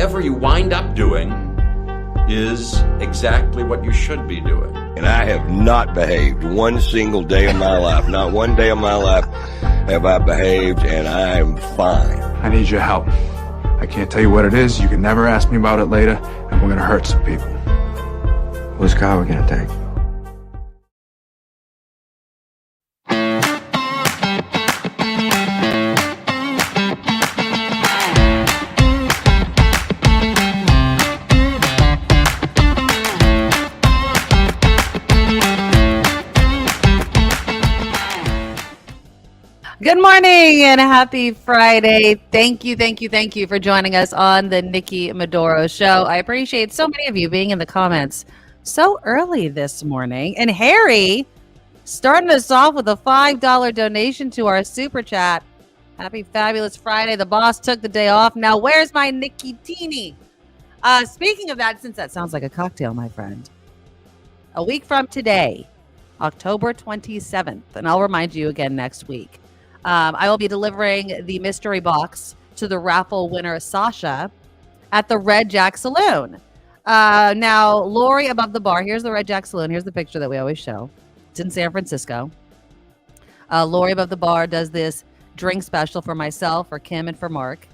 whatever you wind up doing is exactly what you should be doing. And I have not behaved one single day of my life. Not one day of my life have I behaved, and I am fine. I need your help. I can't tell you what it is. You can never ask me about it later, and we're going to hurt some people. Whose car are we going to take? Good morning and happy Friday. Thank you for joining us on the Nikki Medoro Show. I appreciate so many of you being in the comments so early this morning. And Harry starting us off with a $5 donation to our super chat. Happy fabulous Friday. The boss took the day off. Now where's my Nikki Teeny? Speaking of that, since that sounds like a cocktail, my friend, a week from today, October 27th, and I'll remind you again next week, I will be delivering the mystery box to the raffle winner, Sasha, at the Red Jack Saloon. Now, Lori above the bar. Here's the Red Jack Saloon. Here's the picture that we always show. It's in San Francisco. Lori above the bar does this drink special for myself, for Kim, and for Mark.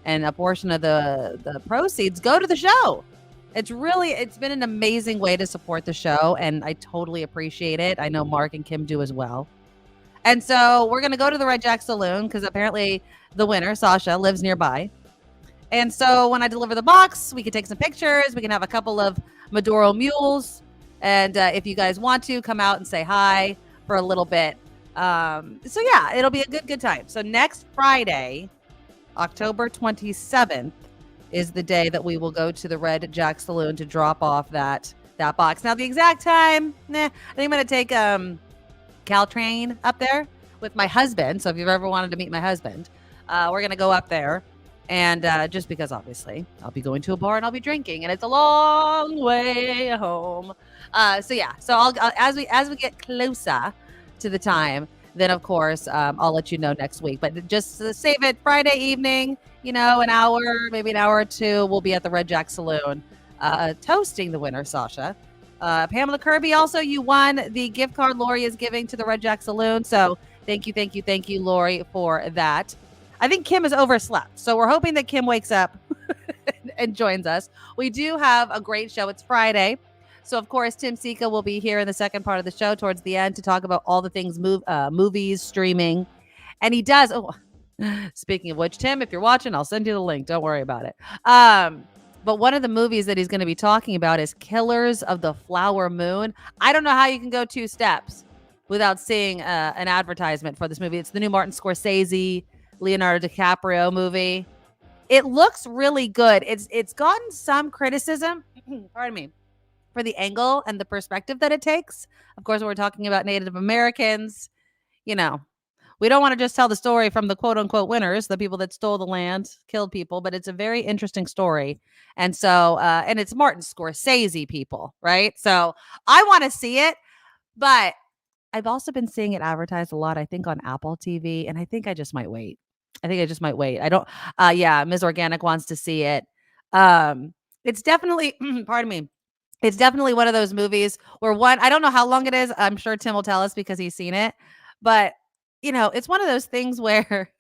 And a portion of the proceeds go to the show. It's been an amazing way to support the show, and I totally appreciate it. I know Mark and Kim do as well. And so we're going to go to the Red Jack Saloon because apparently the winner, Sasha, lives nearby. And so when I deliver the box, we can take some pictures. We can have a couple of Medoro mules. And if you guys want to, come out and say hi for a little bit. So yeah, it'll be a good time. So next Friday, October 27th, is the day that we will go to the Red Jack Saloon to drop off that box. Now the exact time, I think I'm going to take Caltrain up there with my husband. So if you've ever wanted to meet my husband, we're going to go up there. And just because obviously I'll be going to a bar and I'll be drinking and it's a long way home. So yeah, so I'll as we get closer to the time, then of course I'll let you know next week. But just save it Friday evening, an hour, maybe an hour or two, we'll be at the Red Jack Saloon toasting the winner, Sasha. Pamela Kirby, also, you won the gift card Lori is giving to the Red Jack Saloon. So thank you, Lori, for that. I think Kim has overslept. So we're hoping that Kim wakes up and joins us. We do have a great show. It's Friday. So, of course, Tim Scea will be here in the second part of the show towards the end to talk about all the things movies, streaming. And he does. Oh, speaking of which, Tim, if you're watching, I'll send you the link. Don't worry about it. But one of the movies that he's going to be talking about is Killers of the Flower Moon. I don't know how you can go two steps without seeing an advertisement for this movie. It's the new Martin Scorsese, Leonardo DiCaprio movie. It looks really good. It's gotten some criticism, pardon me, for the angle and the perspective that it takes. Of course, we're talking about Native Americans. We don't want to just tell the story from the quote unquote winners, the people that stole the land, killed people, but it's a very interesting story. And so, and it's Martin Scorsese, people, right? So I want to see it, but I've also been seeing it advertised a lot, I think, on Apple TV, and I think I just might wait. I don't, Ms. Organic wants to see it. It's definitely, pardon me. It's definitely one of those movies where I don't know how long it is. I'm sure Tim will tell us because he's seen it, but it's one of those things where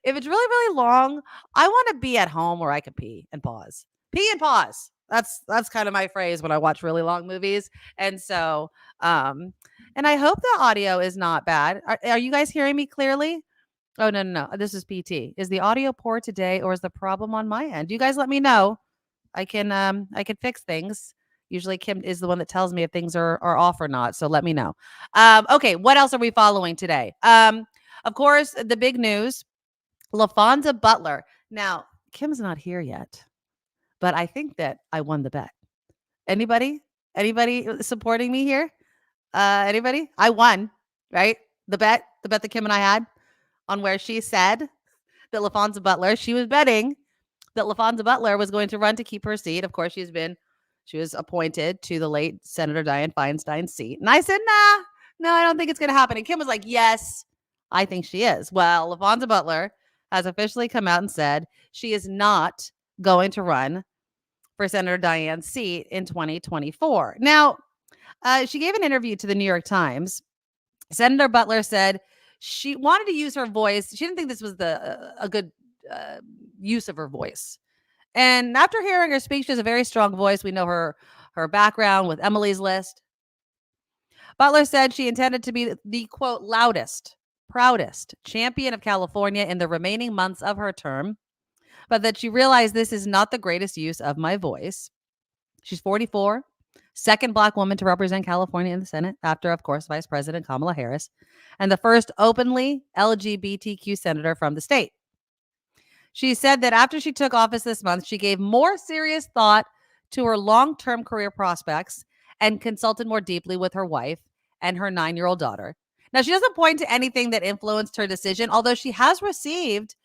if it's really, really long, I want to be at home where I can pee and pause. Pee and pause. That's kind of my phrase when I watch really long movies. And so, and I hope the audio is not bad. Are you guys hearing me clearly? Oh, no. This is PT. Is the audio poor today or is the problem on my end? You guys let me know. I can fix things. Usually Kim is the one that tells me if things are off or not. So let me know. Okay. What else are we following today? Of course, the big news, Laphonza Butler. Now, Kim's not here yet, but I think that I won the bet. Anybody supporting me here? Anybody? I won, right? The bet that Kim and I had on where she said that Laphonza Butler, she was betting that Laphonza Butler was going to run to keep her seat. Of course, she was appointed to the late Senator Dianne Feinstein's seat. And I said, no, I don't think it's going to happen. And Kim was like, yes, I think she is. Well, Laphonza Butler has officially come out and said she is not going to run for Senator Diane's seat in 2024. Now, she gave an interview to the New York Times. Senator Butler said she wanted to use her voice. She didn't think this was a good use of her voice. And after hearing her speak, she has a very strong voice. We know her background with Emily's List. Butler said she intended to be the, quote, loudest, proudest champion of California in the remaining months of her term, but that she realized this is not the greatest use of my voice. She's 44, second Black woman to represent California in the Senate, after, of course, Vice President Kamala Harris, and the first openly LGBTQ senator from the state. She said that after she took office this month, she gave more serious thought to her long-term career prospects and consulted more deeply with her wife and her 9-year-old daughter. Now, she doesn't point to anything that influenced her decision, although she has received,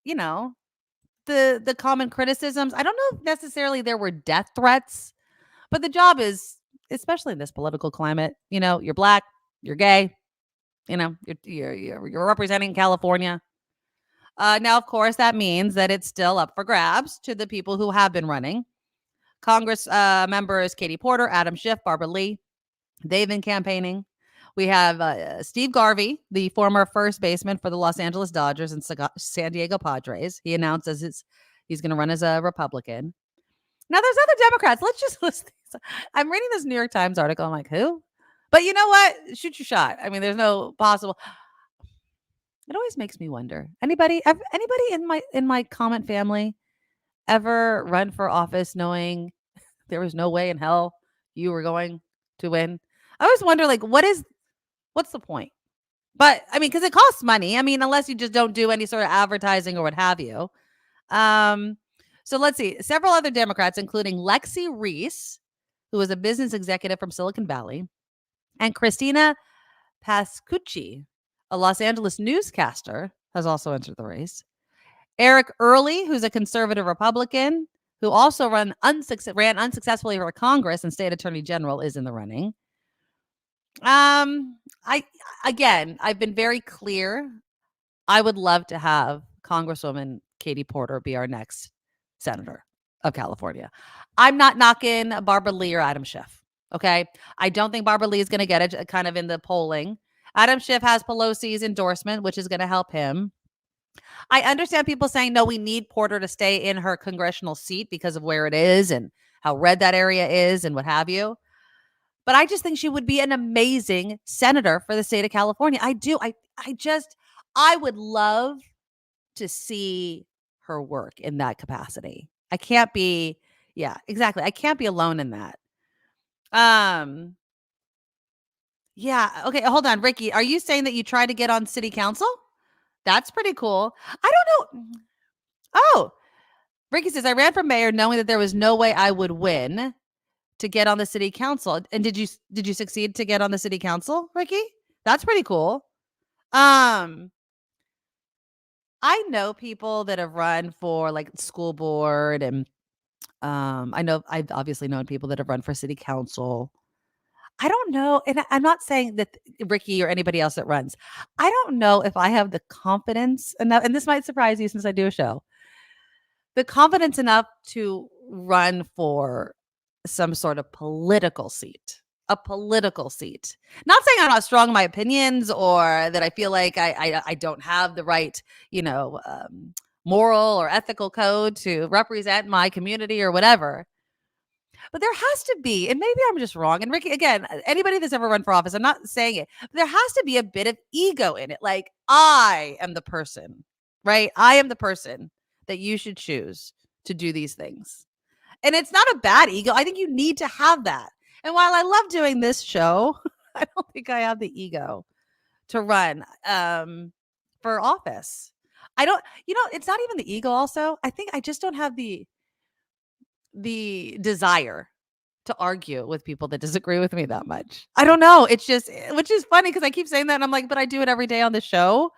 the common criticisms. I don't know if necessarily there were death threats, but the job is, especially in this political climate, you're Black, you're gay, you're representing California. Now, of course, that means that it's still up for grabs to the people who have been running. Congress members Katie Porter, Adam Schiff, Barbara Lee, they've been campaigning. We have Steve Garvey, the former first baseman for the Los Angeles Dodgers and San Diego Padres. He announced he's going to run as a Republican. Now, there's other Democrats. Let's just list these. I'm reading this New York Times article. I'm like, who? But you know what? Shoot your shot. I mean, there's no possible. It always makes me wonder. Anybody in my comment family ever run for office knowing there was no way in hell you were going to win? I always wonder, what's the point? But I mean, because it costs money. I mean, unless you just don't do any sort of advertising or what have you. So let's see. Several other Democrats, including Lexi Reese, who is a business executive from Silicon Valley, and Christina Pascucci, a Los Angeles newscaster, has also entered the race. Eric Early, who's a conservative Republican, who also ran unsuccessfully for Congress and state attorney general, is in the running. I've been very clear. I would love to have Congresswoman Katie Porter be our next senator of California. I'm not knocking Barbara Lee or Adam Schiff. Okay. I don't think Barbara Lee is going to get it kind of in the polling. Adam Schiff has Pelosi's endorsement, which is going to help him. I understand people saying, no, we need Porter to stay in her congressional seat because of where it is and how red that area is and what have you. But I just think she would be an amazing senator for the state of California. I do. I would love to see her work in that capacity. I can't be alone in that. Yeah. Okay. Hold on, Ricky. Are you saying that you tried to get on city council? That's pretty cool. I don't know. Oh, Ricky says, I ran for mayor knowing that there was no way I would win to get on the city council. And did you succeed to get on the city council, Ricky? That's pretty cool. I know people that have run for school board, and I've obviously known people that have run for city council. I don't know, and I'm not saying that Ricky or anybody else that runs, I don't know if I have the confidence enough, and this might surprise you since I do a show, the confidence enough to run for some sort of political seat. A political seat. Not saying I'm not strong in my opinions or that I feel like I don't have the right, moral or ethical code to represent my community or whatever. But there has to be, and maybe I'm just wrong. And Ricky, again, anybody that's ever run for office, I'm not saying it, but there has to be a bit of ego in it. Like, I am the person, right? I am the person that you should choose to do these things. And it's not a bad ego. I think you need to have that. And while I love doing this show, I don't think I have the ego to run for office. I don't, it's not even the ego also. I think I just don't have the desire to argue with people that disagree with me that much. I don't know. It's just, which is funny because I keep saying that and I'm like, but I do it every day on the show.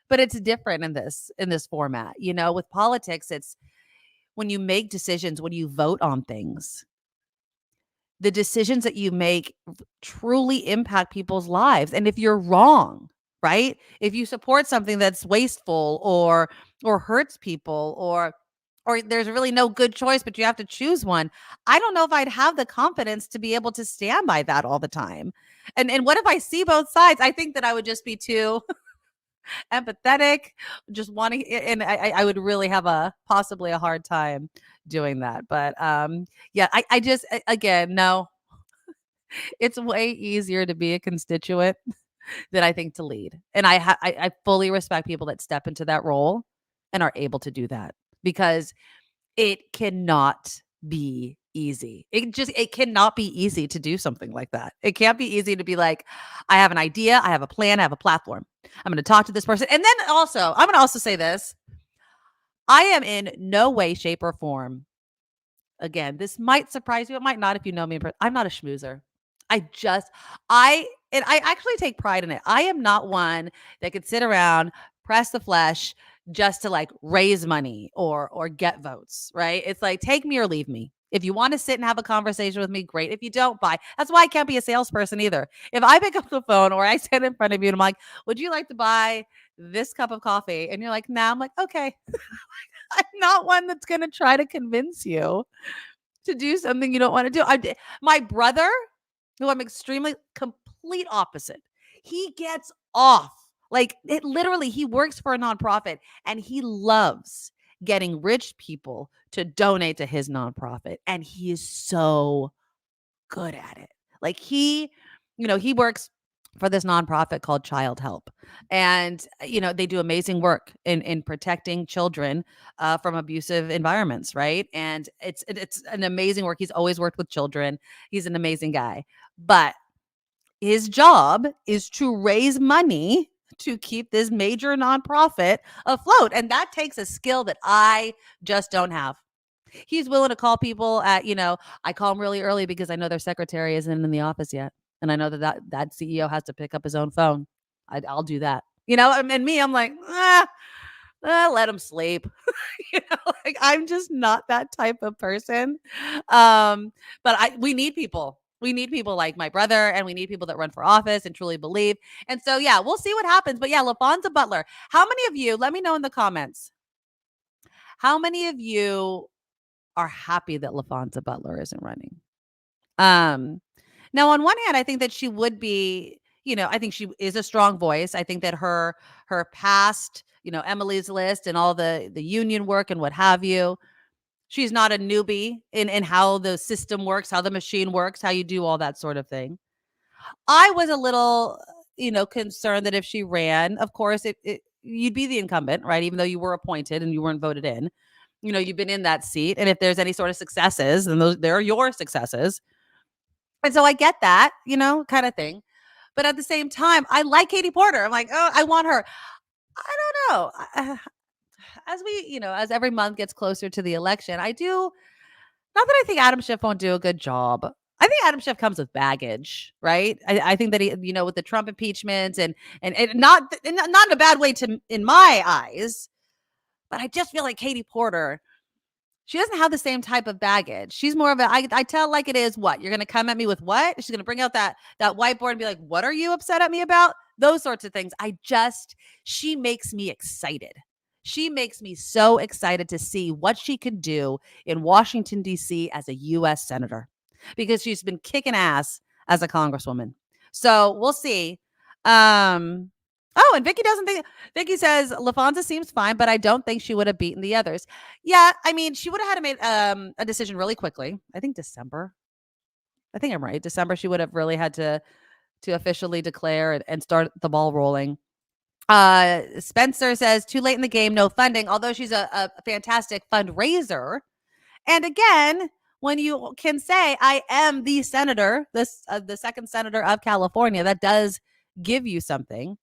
But it's different in this format. With politics, it's when you make decisions, when you vote on things, the decisions that you make truly impact people's lives. And if you're wrong, right? If you support something that's wasteful or hurts people or or there's really no good choice, but you have to choose one. I don't know if I'd have the confidence to be able to stand by that all the time. And what if I see both sides? I think that I would just be too empathetic, just wanting, and I would really have possibly a hard time doing that. But yeah, I just, again, no, it's way easier to be a constituent than I think to lead. And I fully respect people that step into that role and are able to do that, because it cannot be easy. It cannot be easy to do something like that. It can't be easy to be like, I have an idea, I have a plan, I have a platform. I'm going to talk to this person. And then also, I'm going to also say this. I am in no way, shape, or form. Again, this might surprise you. It might not if you know me. I'm not a schmoozer. And I actually take pride in it. I am not one that could sit around, press the flesh just to like raise money or get votes, right? It's like, take me or leave me. If you want to sit and have a conversation with me, great. If you don't, bye. That's why I can't be a salesperson either. If I pick up the phone or I stand in front of you and I'm like, would you like to buy this cup of coffee? And you're like, nah, I'm like, okay. I'm not one that's going to try to convince you to do something you don't want to do. My brother, who I'm extremely complete opposite, he gets off. Like, it literally, he works for a nonprofit and he loves getting rich people to donate to his nonprofit. And he is so good at it. Like, he works for this nonprofit called Child Help. And, they do amazing work in protecting children from abusive environments, right? And it's an amazing work. He's always worked with children. He's an amazing guy. But his job is to raise money to keep this major nonprofit afloat. And that takes a skill that I just don't have. He's willing to call people at, I call him really early because I know their secretary isn't in the office yet. And I know that CEO has to pick up his own phone. I'll do that. And me, I'm like, let him sleep. Like, I'm just not that type of person. But we need people. We need people like my brother, and we need people that run for office and truly believe. And so, yeah, we'll see what happens. But yeah, Laphonza Butler. How many of you, let me know in the comments, how many of you are happy that Laphonza Butler isn't running? Now, on one hand, I think that she would be, I think she is a strong voice. I think that her past, Emily's List and all the union work and what have you, she's not a newbie in how the system works, how the machine works, how you do all that sort of thing. I was a little, concerned that if she ran, of course, you'd be the incumbent, right? Even though you were appointed and you weren't voted in, you've been in that seat. And if there's any sort of successes, then they're your successes. And so I get that, kind of thing. But at the same time, I like Katie Porter. I'm like, oh, I want her. I don't know. As every month gets closer to the election, not that I think Adam Schiff won't do a good job. I think Adam Schiff comes with baggage, right? I think that he, with the Trump impeachment and not in a bad way in my eyes, but I just feel like Katie Porter, she doesn't have the same type of baggage. She's more of I tell like it is. What? You're going to come at me with what? She's going to bring out that whiteboard and be like, what are you upset at me about? Those sorts of things. She makes me excited. She makes me so excited to see what she can do in Washington, D.C. as a U.S. senator, because she's been kicking ass as a congresswoman. So we'll see. And Vicky says Laphonza seems fine, but I don't think she would have beaten the others. Yeah, I mean, she would have had to make a decision really quickly. I think December. I think I'm right. December, she would have really had to officially declare and start the ball rolling. Spencer says, too late in the game, no funding, although she's a fantastic fundraiser. And again, when you can say, I am the senator, the second senator of California, that does give you something.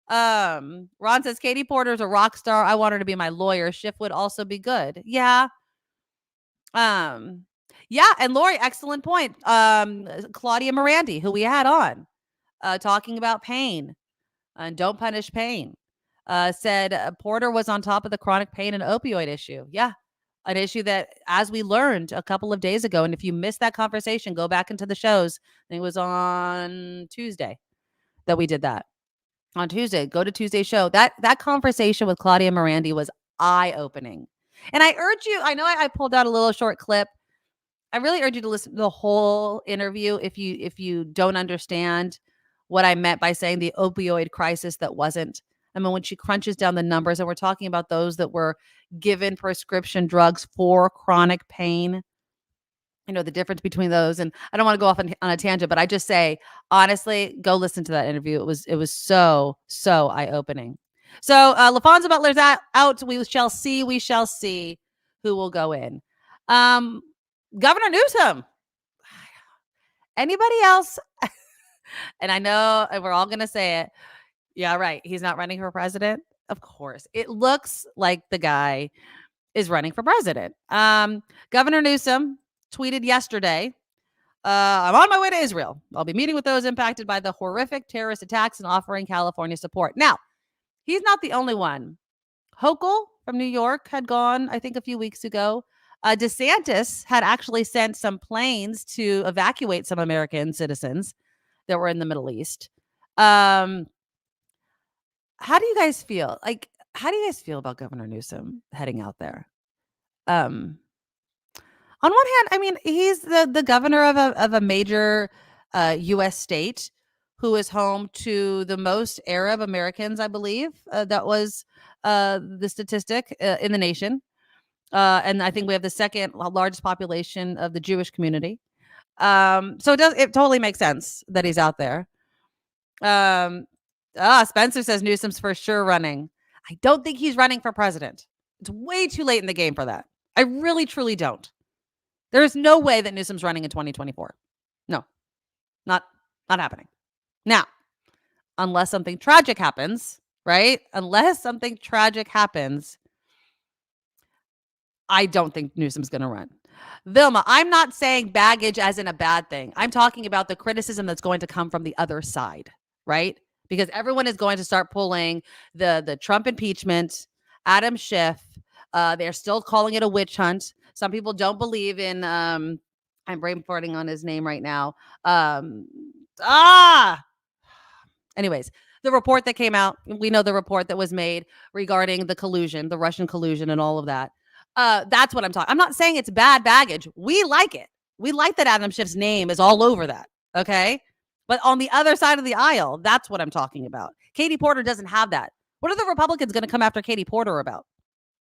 Ron says, Katie Porter's a rock star. I want her to be my lawyer. Schiff would also be good. Yeah. Yeah. And Lori, excellent point. Claudia Morandi, who we had on, talking about pain and don't punish pain, said Porter was on top of the chronic pain and opioid issue. Yeah. An issue that, as we learned a couple of days ago, and if you missed that conversation, go back into the shows. I think it was on Tuesday that we did that. On Tuesday, go to Tuesday's show. That conversation with Claudia Morandi was eye-opening, And I urge you, I know I pulled out a little short clip. I really urge you to listen to the whole interview if you don't understand what I meant by saying the opioid crisis that wasn't. I mean, when she crunches down the numbers, and we're talking about those that were given prescription drugs for chronic pain, the difference between those. And I don't want to go off on a tangent, but I just say, honestly, go listen to that interview. It was so eye-opening. So Laphonza Butler's out. We shall see who will go in. Governor Newsom. Anybody else? And I know we're all going to say it. Yeah, right. He's not running for president. Of course. It looks like the guy is running for president. Governor Newsom tweeted yesterday, I'm on my way to Israel. I'll be meeting with those impacted by the horrific terrorist attacks and offering California support. Now, he's not the only one. Hochul from New York had gone, I think, a few weeks ago. DeSantis had actually sent some planes to evacuate some American citizens that were in the Middle East. How do you guys feel? How do you guys feel about Governor Newsom heading out there? On one hand, I mean, he's the governor of a major U.S. state who is home to the most Arab Americans, I believe. That was the statistic in the nation. And I think we have the second largest population of the Jewish community. So it totally makes sense that he's out there. Spencer says Newsom's for sure running. I don't think he's running for president. It's way too late in the game for that. I really, truly don't. There is no way that Newsom's running in 2024. No, not happening. Now, unless something tragic happens, right? Unless something tragic happens, I don't think Newsom's going to run. Vilma, I'm not saying baggage as in a bad thing. I'm talking about the criticism that's going to come from the other side, right? Because everyone is going to start pulling the Trump impeachment, Adam Schiff. They're still calling it a witch hunt. Some people don't believe in, I'm brain farting on his name right now. Anyways, the report that came out, we know the report that was made regarding the collusion, the Russian collusion and all of that. That's what I'm talking. I'm not saying it's bad baggage. We like it. We like that Adam Schiff's name is all over that. Okay. But on the other side of the aisle, that's what I'm talking about. Katie Porter doesn't have that. What are the Republicans going to come after Katie Porter about?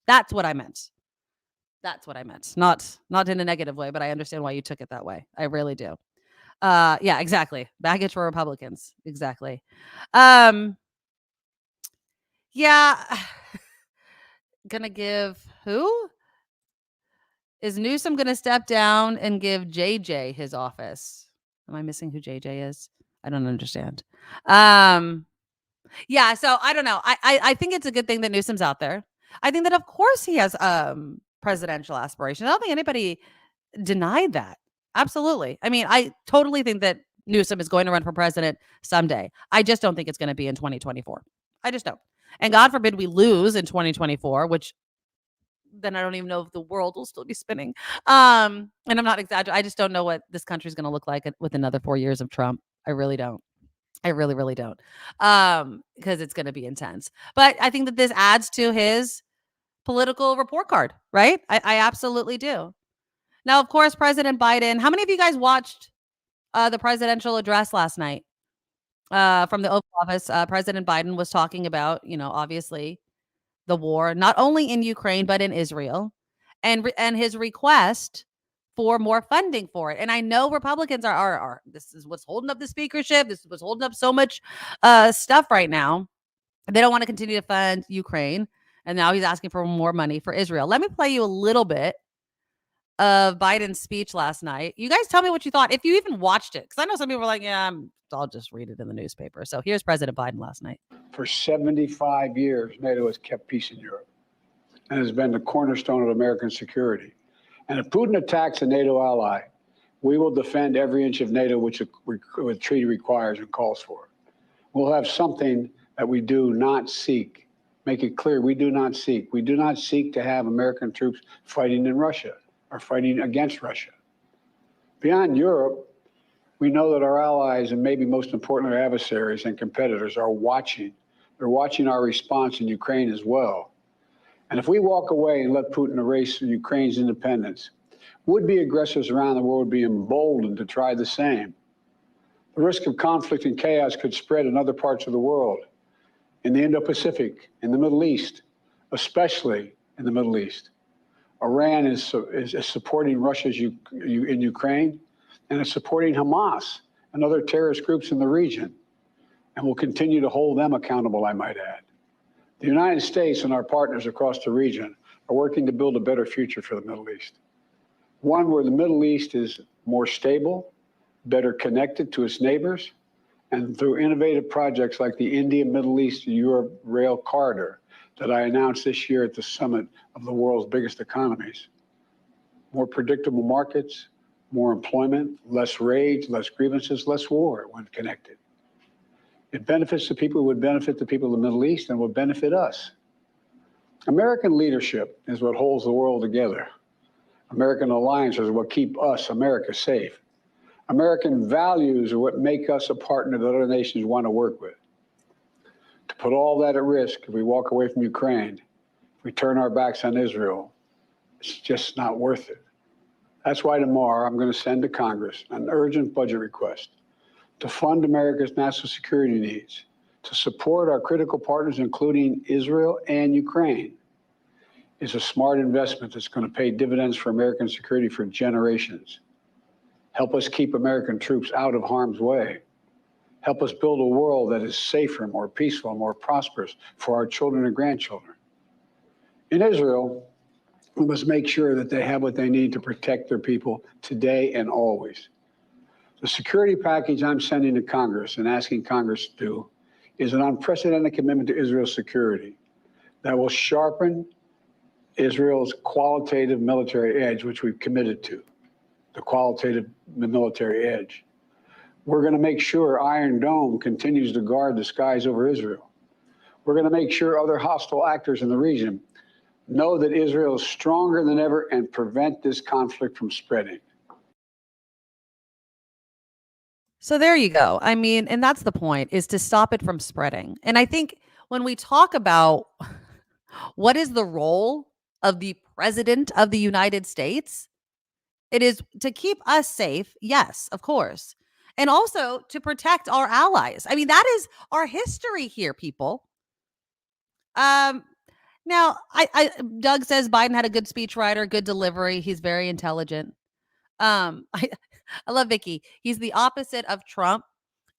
That's what I meant. That's what I meant. Not in a negative way, but I understand why you took it that way. I really do. Yeah, exactly. Baggage for Republicans. Exactly. Yeah. Gonna give who? Is Newsom gonna step down and give JJ his office? Am I missing who JJ is? I don't understand. Yeah, so I don't know. I think it's a good thing that Newsom's out there. I think that of course he has presidential aspirations. I don't think anybody denied that. Absolutely. I mean, I totally think that Newsom is going to run for president someday. I just don't think it's going to be in 2024. I just don't. And God forbid we lose in 2024, which then I don't even know if the world will still be spinning. And I'm not exaggerating. I just don't know what this country is going to look like with another 4 years of Trump. I really don't. I really, really don't. Because it's going to be intense. But I think that this adds to his political report card, right? I absolutely do. Now, of course, President Biden, how many of you guys watched the presidential address last night from the Oval Office? President Biden was talking about, obviously the war, not only in Ukraine, but in Israel and his request for more funding for it. And I know Republicans are this is what's holding up the speakership. This is what's holding up so much stuff right now. They don't want to continue to fund Ukraine. And now he's asking for more money for Israel. Let me play you a little bit of Biden's speech last night. You guys tell me what you thought, if you even watched it. Because I know some people were like, yeah, I'll just read it in the newspaper. So here's President Biden last night. For 75 years, NATO has kept peace in Europe and has been the cornerstone of American security. And if Putin attacks a NATO ally, we will defend every inch of NATO which the treaty requires and calls for. We'll have something that we do not seek. Make it clear, we do not seek. We do not seek to have American troops fighting in Russia or fighting against Russia. Beyond Europe, we know that our allies, and maybe most importantly, our adversaries and competitors, are watching. They're watching our response in Ukraine as well. And if we walk away and let Putin erase Ukraine's independence, would-be aggressors around the world would be emboldened to try the same. The risk of conflict and chaos could spread in other parts of the world, in the Indo-Pacific, in the Middle East, especially in the Middle East. Iran is supporting Russia's in Ukraine, and is supporting Hamas and other terrorist groups in the region, and will continue to hold them accountable, I might add. The United States and our partners across the region are working to build a better future for the Middle East. One where the Middle East is more stable, better connected to its neighbors, and through innovative projects like the India-Middle East-Europe Rail Corridor that I announced this year at the summit of the world's biggest economies. More predictable markets, more employment, less rage, less grievances, less war when connected. It benefits the people who would benefit the people of the Middle East and would benefit us. American leadership is what holds the world together. American alliances are what keep us, America, safe. American values are what make us a partner that other nations want to work with. To put all that at risk, if we walk away from Ukraine, if we turn our backs on Israel, it's just not worth it. That's why tomorrow I'm going to send to Congress an urgent budget request to fund America's national security needs, to support our critical partners, including Israel and Ukraine, is a smart investment that's going to pay dividends for American security for generations. Help us keep American troops out of harm's way. Help us build a world that is safer, more peaceful, more prosperous for our children and grandchildren. In Israel, we must make sure that they have what they need to protect their people today and always. The security package I'm sending to Congress and asking Congress to do is an unprecedented commitment to Israel's security that will sharpen Israel's qualitative military edge, which we've committed to, the qualitative military edge. We're going to make sure Iron Dome continues to guard the skies over Israel. We're going to make sure other hostile actors in the region know that Israel is stronger than ever and prevent this conflict from spreading. So there you go. I mean, and that's the point, is to stop it from spreading. And I think when we talk about what is the role of the president of the United States, it is to keep us safe. Yes, of course. And also to protect our allies. I mean, that is our history here, people. Now, Doug says Biden had a good speechwriter, good delivery. He's very intelligent. I love Vicky. He's the opposite of Trump.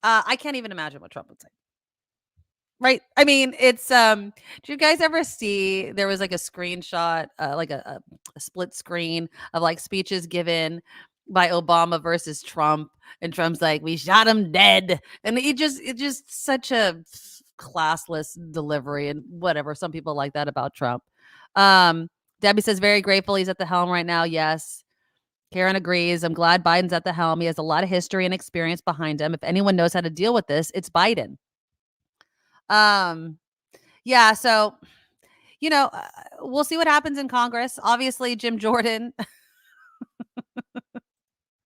I can't even imagine what Trump would say. Right? I mean, it's did you guys ever see there was like a screenshot, like a split screen of like speeches given by Obama versus Trump, and Trump's like, "We shot him dead," and it's just such a classless delivery and whatever. Some people like that about Trump. Debbie says very grateful he's at the helm right now. Yes. Karen agrees. I'm glad Biden's at the helm. He has a lot of history and experience behind him. If anyone knows how to deal with this, it's Biden. Yeah. So, we'll see what happens in Congress. Obviously, Jim Jordan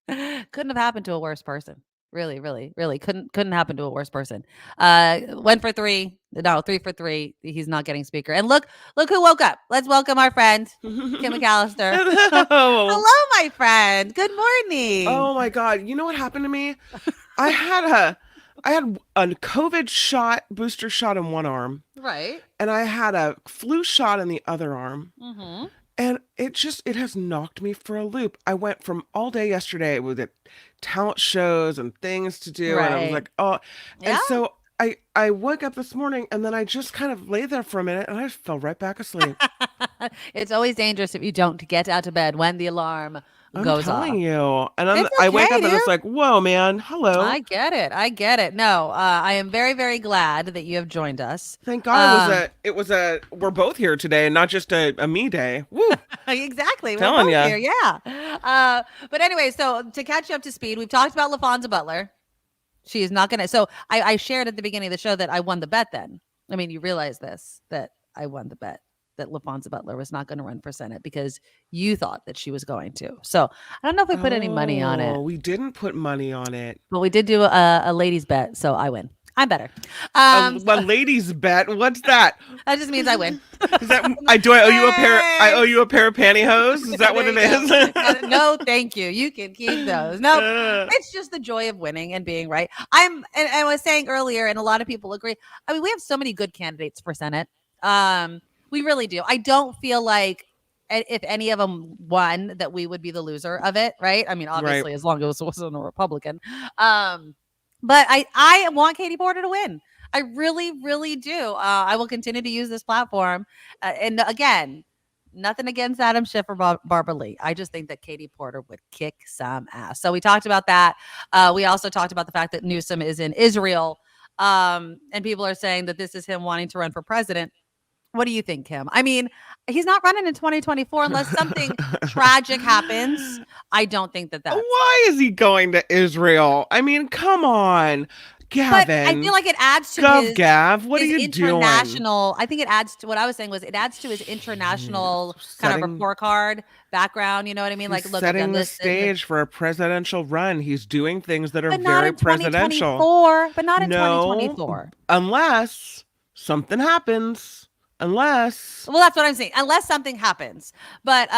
couldn't have happened to a worse person. Really, really, really couldn't happen to a worse person. Went for 3. No, 3 for 3. He's not getting speaker. And look who woke up. Let's welcome our friend, Kim McAllister. Hello, my friend. Good morning. Oh my God. You know what happened to me? I had a COVID booster shot in one arm. Right. And I had a flu shot in the other arm. Mm-hmm. And it has knocked me for a loop. I went from all day yesterday with it, talent shows and things to do. Right. And I was like, oh, Yeah. And so I woke up this morning and then I just kind of lay there for a minute and I fell right back asleep. It's always dangerous if you don't get out of bed when the alarm goes off. I'm telling you. And It's I wake okay, up and it's like, whoa, man. Hello. I get it. No, I am very, very glad that you have joined us. Thank God we're both here today and not just a me day. Woo. Exactly. We're Telling both ya. here. Yeah. But anyway, so to catch you up to speed, we've talked about Laphonza Butler. She is not going to. So I shared at the beginning of the show that I won the bet then. I mean, you realize this, that I won the bet that Laphonza Butler was not going to run for Senate because you thought that she was going to. So I don't know if we put any money on it. We didn't put money on it. But we did do a ladies bet. So I win. I'm better. Well, ladies bet. What's that? That just means I win. Is that do I owe you a pair? I owe you a pair of pantyhose. Is that what it is? No, thank you. You can keep those. No, it's just the joy of winning and being right. And I was saying earlier, and a lot of people agree. I mean, we have so many good candidates for Senate. We really do. I don't feel like if any of them won, that we would be the loser of it, right? I mean, obviously, as long as it wasn't a Republican. But I want Katie Porter to win. I really, really do. I will continue to use this platform. And again, nothing against Adam Schiff or Barbara Lee. I just think that Katie Porter would kick some ass. So we talked about that. We also talked about the fact that Newsom is in Israel. And people are saying that this is him wanting to run for president. What do you think, Kim? I mean, he's not running in 2024 unless something tragic happens. I don't think that's... Why is he going to Israel? I mean, come on, Gavin. But I feel like it adds to his... Gav, what are you international, doing? I think it adds to what I was saying was it adds to his international kind of report card background. You know what I mean? Like, look, setting the stage for a presidential run. He's doing things that are very presidential. But not in 2024. Unless something happens. Well, that's what I'm saying. Unless something happens. But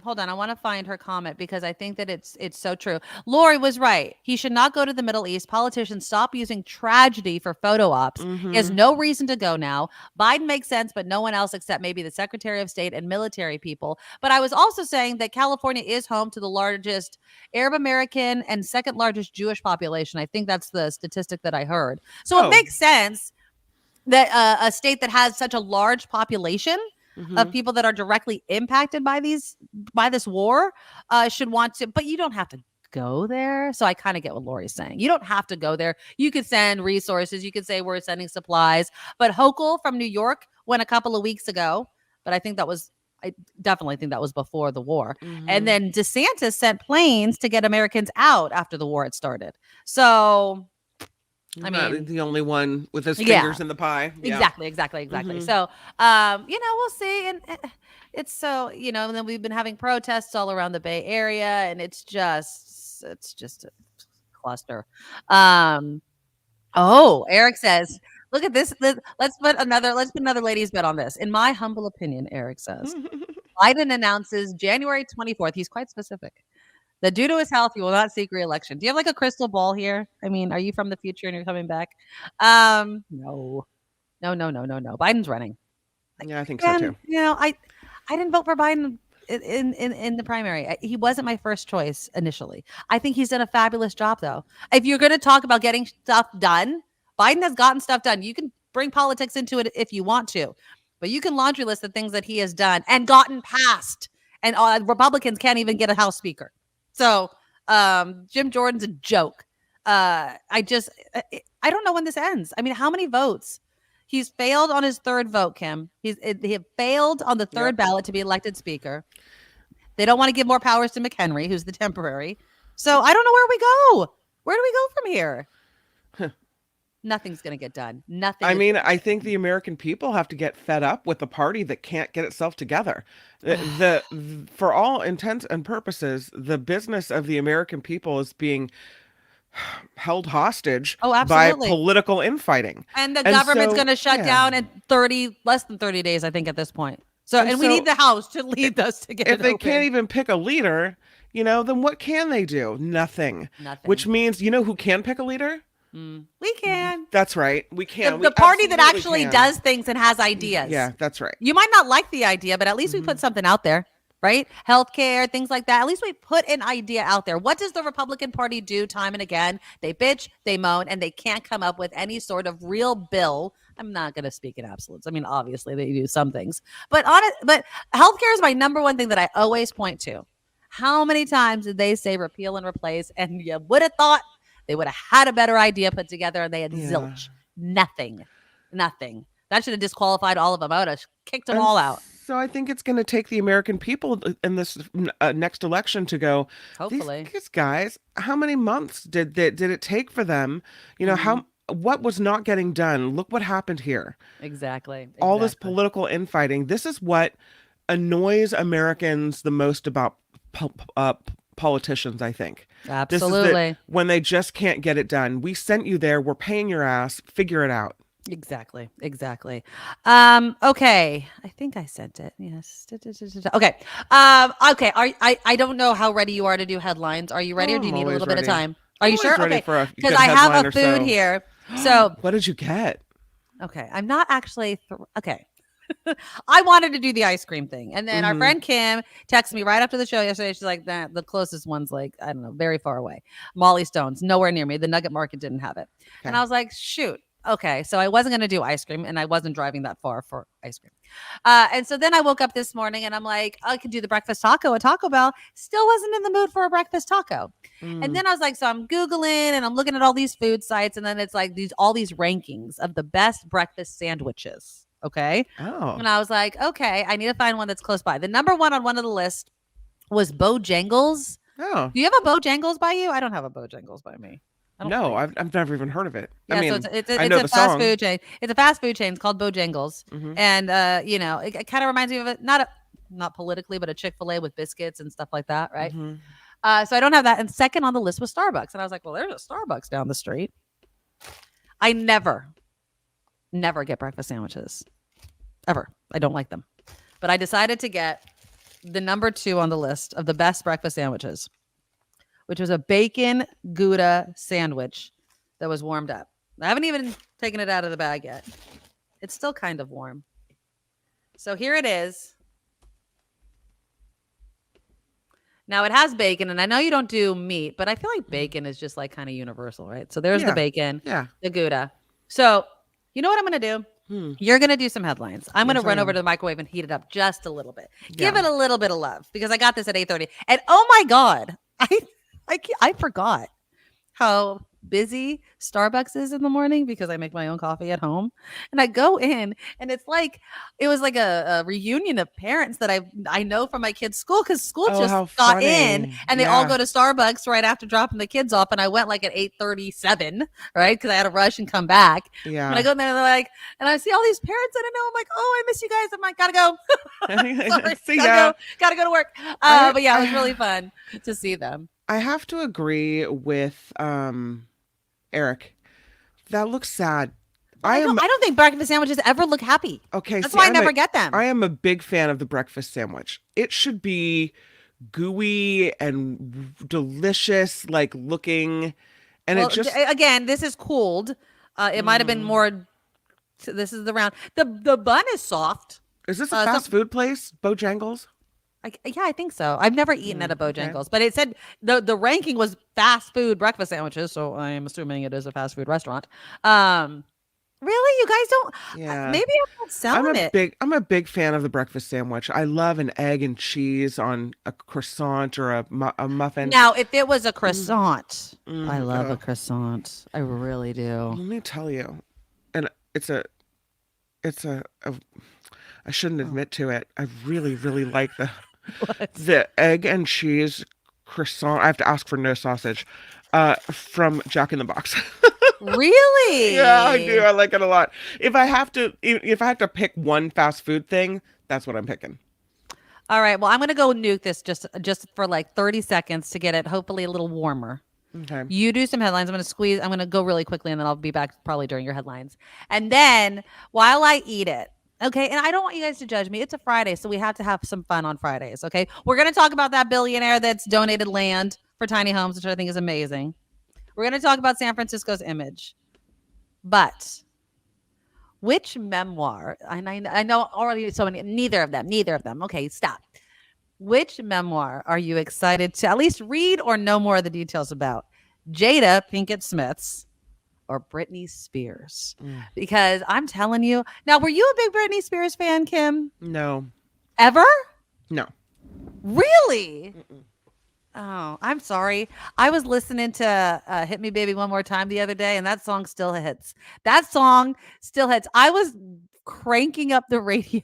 hold on, I want to find her comment because I think that it's so true. Lori was right. He should not go to the Middle East. Politicians stop using tragedy for photo ops. He has no reason to go now. Biden makes sense, but no one else except maybe the Secretary of State and military people. But I was also saying that California is home to the largest Arab American and second largest Jewish population. I think that's the statistic that I heard. So it makes sense that a state that has such a large population of people that are directly impacted by this war should want to, but you don't have to go there. So I kind of get what Lori's saying. You don't have to go there. You could send resources. You could say we're sending supplies. But Hochul from New York went a couple of weeks ago, but I definitely think that was before the war. And then DeSantis sent planes to get Americans out after the war had started. So... I mean, not the only one with his fingers in the pie. Yeah. Exactly. So, we'll see. And it's so, and then we've been having protests all around the Bay Area, and it's just a cluster. Eric says, look at this. Let's put another ladies' bet on this. In my humble opinion, Eric says, Biden announces January 24th. He's quite specific. That due to his health, he will not seek re-election. Do you have like a crystal ball here? I mean, are you from the future and you're coming back? No. Biden's running. Yeah, I think so too. I didn't vote for Biden in the primary. He wasn't my first choice initially. I think he's done a fabulous job, though. If you're going to talk about getting stuff done, Biden has gotten stuff done. You can bring politics into it if you want to, but you can laundry list the things that he has done and gotten passed. And Republicans can't even get a House Speaker. So Jim Jordan's a joke. I don't know when this ends. I mean, how many votes? He's failed on his third vote, Kim. He failed on the third ballot to be elected speaker. They don't want to give more powers to McHenry, who's the temporary. So I don't know where we go. Where do we go from here? Nothing's going to get done. Nothing. I mean, I think the American people have to get fed up with a party that can't get itself together. For all intents and purposes, the business of the American people is being held hostage by political infighting. And the government's going to shut down in less than 30 days, I think, at this point. So we need the House to lead us to get it open. If they can't even pick a leader, then what can they do? Nothing. Which means, who can pick a leader? We can. That's right. We can. The party that actually does things and has ideas. Yeah, that's right. You might not like the idea, but at least we put something out there, right? Healthcare, things like that. At least we put an idea out there. What does the Republican Party do time and again? They bitch, they moan, and they can't come up with any sort of real bill. I'm not going to speak in absolutes. I mean, obviously they do some things, but healthcare is my number one thing that I always point to. How many times did they say repeal and replace? And you would have thought they would have had a better idea put together, and they had zilch. Nothing. That should have disqualified all of them. I would have kicked them all out. So I think it's going to take the American people in this next election to go, hopefully, these guys, how many months did it take for them? What was not getting done? Look what happened here. Exactly. All this political infighting. This is what annoys Americans the most about politicians, I think. Absolutely. When they just can't get it done. We sent you there. We're paying your ass. Figure it out. Exactly. Okay. I think I sent it. Yes. Okay. Okay. I don't know how ready you are to do headlines. Are you ready, or do you need a little bit of time? Are you Always sure? ready Okay. for a Because good I have headline a or food so. here. So What did you get? okay, I'm not actually okay. I wanted to do the ice cream thing, and then our friend Kim texted me right after the show yesterday. She's like, "That the closest one's like, I don't know, very far away. Molly Stone's nowhere near me. The Nugget Market didn't have it." And I was like, "Shoot, okay." So I wasn't going to do ice cream, and I wasn't driving that far for ice cream. And so then I woke up this morning, and I'm like, I could do the breakfast taco at Taco Bell. Still wasn't in the mood for a breakfast taco. And then I was like, so I'm Googling and I'm looking at all these food sites, and then it's like all these rankings of the best breakfast sandwiches. Okay. Oh. And I was like, okay, I need to find one that's close by. The number one on one of the list was Bojangles. Oh. Do you have a Bojangles by you? I don't have a Bojangles by me. No, I've never even heard of it. Yeah, I mean, so it's I know a the fast song. food chain. It's a fast food chain. It's called Bojangles. And it kind of reminds me of it, not politically, but a Chick-fil-A with biscuits and stuff like that, right? So I don't have that. And second on the list was Starbucks. And I was like, well, there's a Starbucks down the street. I never get breakfast sandwiches. Ever. I don't like them. But I decided to get the number 2 on the list of the best breakfast sandwiches, which was a bacon Gouda sandwich that was warmed up. I haven't even taken it out of the bag yet. It's still kind of warm. So here it is. Now it has bacon, and I know you don't do meat, but I feel like bacon is just like kind of universal, right? So there's the bacon, the Gouda. So you know what I'm going to do? You're going to do some headlines. I'm going to run over to the microwave and heat it up just a little bit. Give it a little bit of love, because I got this at 8:30. And oh my God, I forgot how busy Starbucks is in the morning, because I make my own coffee at home, and I go in and it was like a reunion of parents that I know from my kids' school, because school just got in and they all go to Starbucks right after dropping the kids off. And I went like at 8:37, right? Because I had to rush and come back. Yeah. And I go in there and they're like, and I see all these parents that I know. I'm like, oh, I miss you guys. I'm like, gotta go. Sorry, See ya. Gotta go to work. But yeah, it was really fun to see them. I have to agree with Eric. That looks sad. I don't think breakfast sandwiches ever look happy. Okay, that's why I never get them. I am a big fan of the breakfast sandwich. It should be gooey and delicious, like looking, and it just again, this is cooled. It might have been more. This is the round. The bun is soft. Is this a fast food place, Bojangles? Yeah, I think so. I've never eaten at a Bojangles, but it said the ranking was fast food breakfast sandwiches, so I'm assuming it is a fast food restaurant. Really, you guys don't? Yeah, maybe I'm not selling it. I'm a big fan of the breakfast sandwich. I love an egg and cheese on a croissant or a muffin. Now, if it was a croissant, I love a croissant. I really do. Let me tell you, and it's a. I shouldn't admit to it. I really, really like the egg and cheese croissant. I have to ask for no sausage. From Jack in the Box. Really? Yeah, I do. I like it a lot. If I have to pick one fast food thing, that's what I'm picking. All right. Well, I'm going to go nuke this just for like 30 seconds to get it hopefully a little warmer. Okay. You do some headlines. I'm going to go really quickly, and then I'll be back probably during your headlines. And then while I eat it, okay, and I don't want you guys to judge me. It's a Friday, so we have to have some fun on Fridays, okay? We're going to talk about that billionaire that's donated land for tiny homes, which I think is amazing. We're going to talk about San Francisco's image. But which memoir, and I know already so many, neither of them. Okay, stop. Which memoir are you excited to at least read or know more of the details about? Jada Pinkett Smith's or Britney Spears? Because I'm telling you. Now, were you a big Britney Spears fan, Kim? No. Ever? No. Really? Oh, I'm sorry. I was listening to Hit Me Baby One More Time the other day, and that song still hits. I was cranking up the radio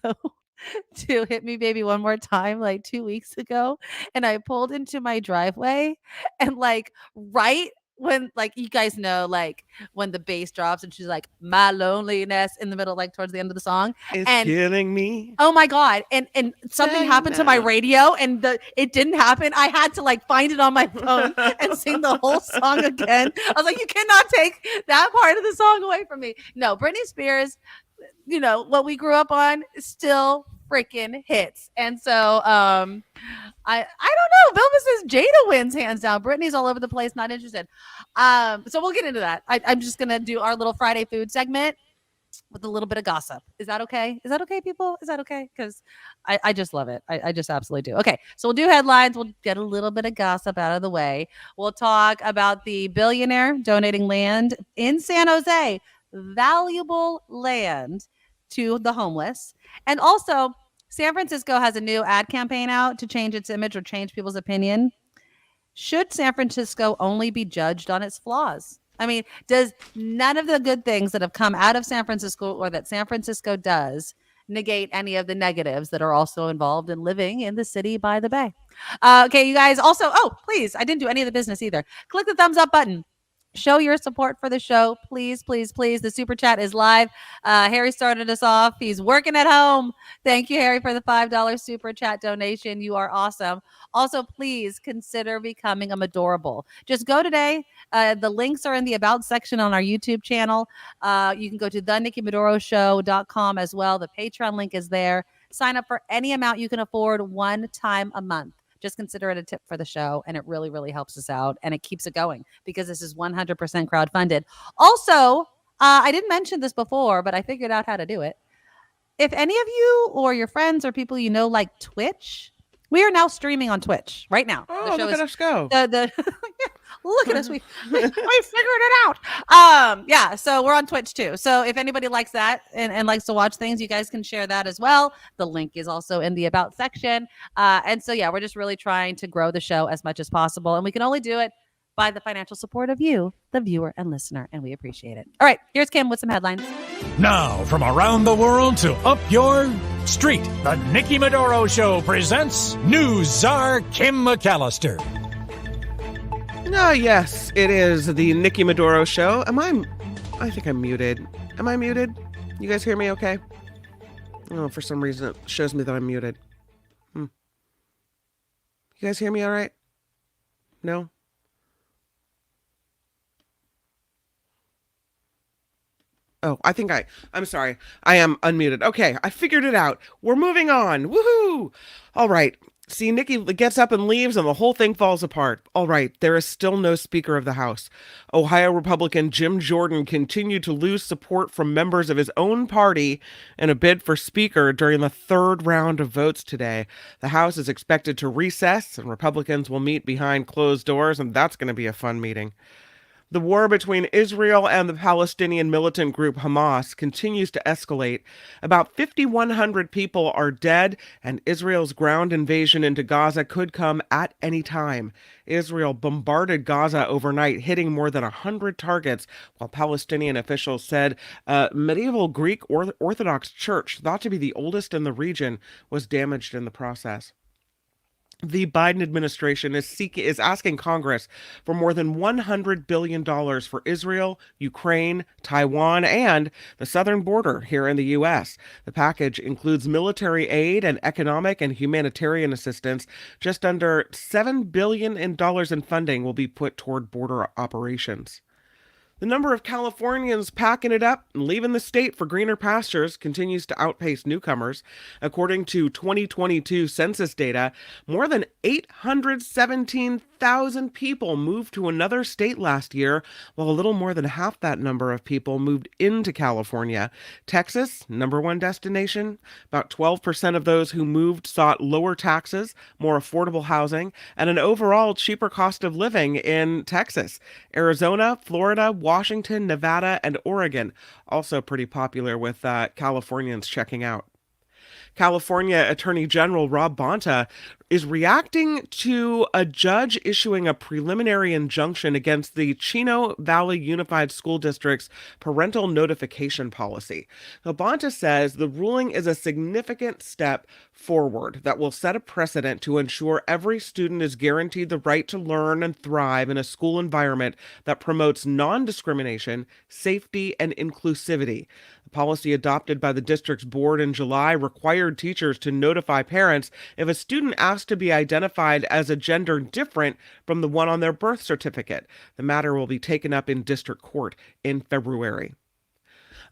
to Hit Me Baby One More Time like 2 weeks ago, and I pulled into my driveway, and like right when like you guys know, like when the bass drops and she's like, my loneliness in the middle, like towards the end of the song. It's And killing me. oh my God. And something Say happened to my no. radio and it didn't happen. I had to like find it on my phone and sing the whole song again. I was like, you cannot take that part of the song away from me. No, Britney Spears, you know, what we grew up on still freaking hits. And so I don't know. Vilma says Jada wins hands down. Brittany's all over the place, not interested. So we'll get into that. I'm just gonna do our little Friday food segment with a little bit of gossip. Is that okay? Is that okay, people? Is that okay? Because I just love it. I just absolutely do. Okay, so we'll do headlines. We'll get a little bit of gossip out of the way. We'll talk about the billionaire donating land in San Jose, valuable land to the homeless. And also, San Francisco has a new ad campaign out to change its image or change people's opinion. Should San Francisco only be judged on its flaws? I mean, does none of the good things that have come out of San Francisco or that San Francisco does negate any of the negatives that are also involved in living in the city by the bay? Okay, you guys also, please, I didn't do any of the business either. Click the thumbs up button. Show your support for the show. Please, please, please. The super chat is live. Harry started us off. He's working at home. Thank you, Harry, for the $5 super chat donation. You are awesome. Also, please consider becoming a Medorable. Just go today. The links are in the About section on our YouTube channel. You can go to thenikkimedoroshow.com as well. The Patreon link is there. Sign up for any amount you can afford one time a month. Just consider it a tip for the show, and it really, really helps us out, and it keeps it going because this is 100% crowdfunded. Also, I didn't mention this before, but I figured out how to do it. If any of you or your friends or people you know like Twitch, we are now streaming on Twitch right now. Oh, look at us go. Look at us. We figured it out. Yeah, so we're on Twitch too. So if anybody likes that and likes to watch things, you guys can share that as well. The link is also in the About section. And so, yeah, we're just really trying to grow the show as much as possible. And we can only do it by the financial support of you, the viewer and listener. And we appreciate it. All right, here's Kim with some headlines. Now, from around the world to up your street, the Nikki Medoro Show presents News Czar Kim McAllister. Yes, it is the Nikki Medoro Show. I think I'm muted. Am I muted? You guys hear me okay? Oh, for some reason it shows me that I'm muted. You guys hear me all right? No? Oh, I'm sorry. I am unmuted. Okay, I figured it out. We're moving on. Woohoo! All right. See, Nikki gets up and leaves and the whole thing falls apart. All right, there is still no Speaker of the House. Ohio Republican Jim Jordan continued to lose support from members of his own party in a bid for Speaker during the third round of votes today. The House is expected to recess and Republicans will meet behind closed doors, and that's going to be a fun meeting. The war between Israel and the Palestinian militant group Hamas continues to escalate. About 5,100 people are dead, and Israel's ground invasion into Gaza could come at any time. Israel bombarded Gaza overnight, hitting more than 100 targets, while Palestinian officials said a medieval Greek Orthodox church, thought to be the oldest in the region, was damaged in the process. The Biden administration is asking Congress for more than $100 billion for Israel, Ukraine, Taiwan, and the southern border here in the U.S. The package includes military aid and economic and humanitarian assistance. Just under $7 billion in funding will be put toward border operations. The number of Californians packing it up and leaving the state for greener pastures continues to outpace newcomers. According to 2022 census data, more than 817,000 people moved to another state last year, while a little more than half that number of people moved into California. Texas, number one destination. About 12% of those who moved sought lower taxes, more affordable housing, and an overall cheaper cost of living in Texas. Arizona, Florida, Washington, Nevada, and Oregon, also pretty popular with Californians checking out. California Attorney General Rob Bonta is reacting to a judge issuing a preliminary injunction against the Chino Valley Unified School District's parental notification policy. Laphonza says the ruling is a significant step forward that will set a precedent to ensure every student is guaranteed the right to learn and thrive in a school environment that promotes non-discrimination, safety, and inclusivity. The policy adopted by the district's board in July required teachers to notify parents if a student asked to be identified as a gender different from the one on their birth certificate. The matter will be taken up in district court in February.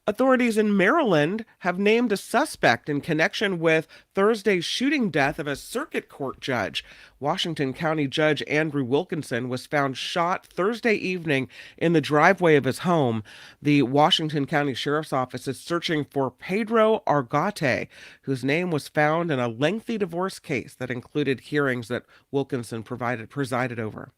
Authorities in Maryland have named a suspect in connection with Thursday's shooting death of a circuit court judge. Washington County Judge Andrew Wilkinson was found shot Thursday evening in the driveway of his home. The Washington County Sheriff's Office is searching for Pedro Argate, whose name was found in a lengthy divorce case that included hearings that Wilkinson presided over.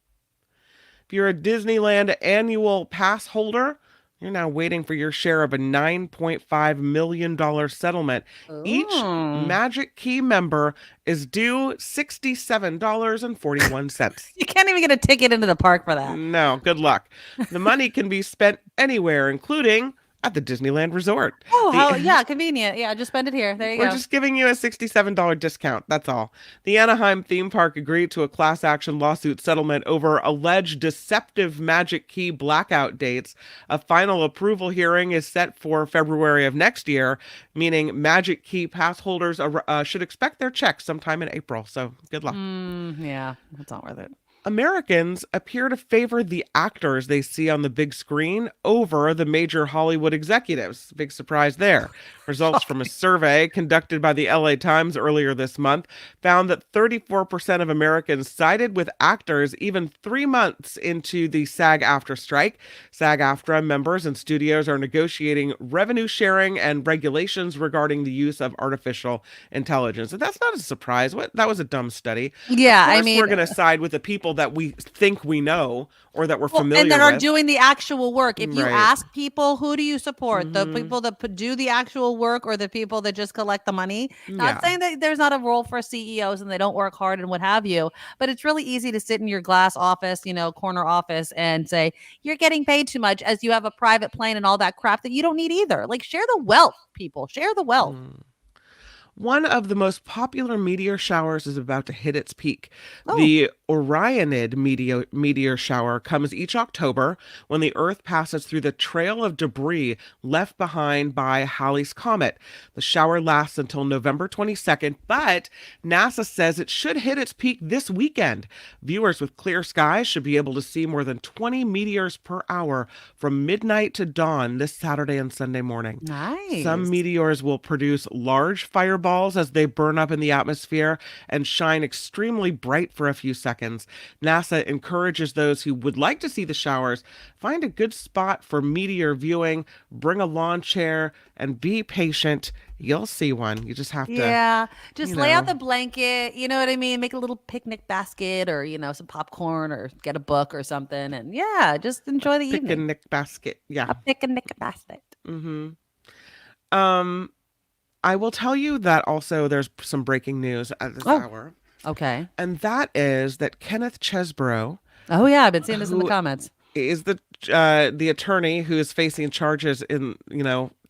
If you're a Disneyland annual pass holder, you're now waiting for your share of a $9.5 million settlement. Ooh. Each Magic Key member is due $67.41. You can't even get a ticket into the park for that. No, good luck. The money can be spent anywhere, including at the Disneyland Resort. Oh, yeah, convenient. Yeah, just spend it here. There you go. We're just giving you a $67 discount. That's all. The Anaheim theme park agreed to a class action lawsuit settlement over alleged deceptive Magic Key blackout dates. A final approval hearing is set for February of next year, meaning Magic Key pass holders should expect their checks sometime in April. So good luck. Yeah, that's not worth it. Americans appear to favor the actors they see on the big screen over the major Hollywood executives. Big surprise there. Results from a survey conducted by the LA Times earlier this month found that 34% of Americans sided with actors even 3 months into the SAG-AFTRA strike. SAG-AFTRA members and studios are negotiating revenue sharing and regulations regarding the use of artificial intelligence. And that's not a surprise. That was a dumb study. Yeah, Of course, I mean, we're going to side with the people that we think we know or that we're familiar and that with. are doing the actual work. If you Right. ask people, who do you support? The people that do the actual work or the people that just collect the money? Not saying that there's not a role for CEOs and they don't work hard and what have you, but it's really easy to sit in your glass office, corner office and say, you're getting paid too much as you have a private plane and all that crap that you don't need either. Like, share the wealth, people. Share the wealth. One of the most popular meteor showers is about to hit its peak. Oh. The Orionid meteor shower comes each October when the Earth passes through the trail of debris left behind by Halley's Comet. The shower lasts until November 22nd, but NASA says it should hit its peak this weekend. Viewers with clear skies should be able to see more than 20 meteors per hour from midnight to dawn this Saturday and Sunday morning. Nice. Some meteors will produce large fireballs as they burn up in the atmosphere and shine extremely bright for a few seconds. NASA encourages those who would like to see the showers, find a good spot for meteor viewing, bring a lawn chair, and be patient. You'll see one. You just have to. Yeah. Just lay out the blanket. You know what I mean? Make a little picnic basket or, some popcorn or get a book or something. And yeah, just enjoy the evening. Picnic basket. Yeah. A picnic basket. I will tell you that also there's some breaking news at this hour. Okay. And that is that Kenneth Chesbrough. Oh, yeah. I've been seeing this in the comments. Is the attorney who is facing charges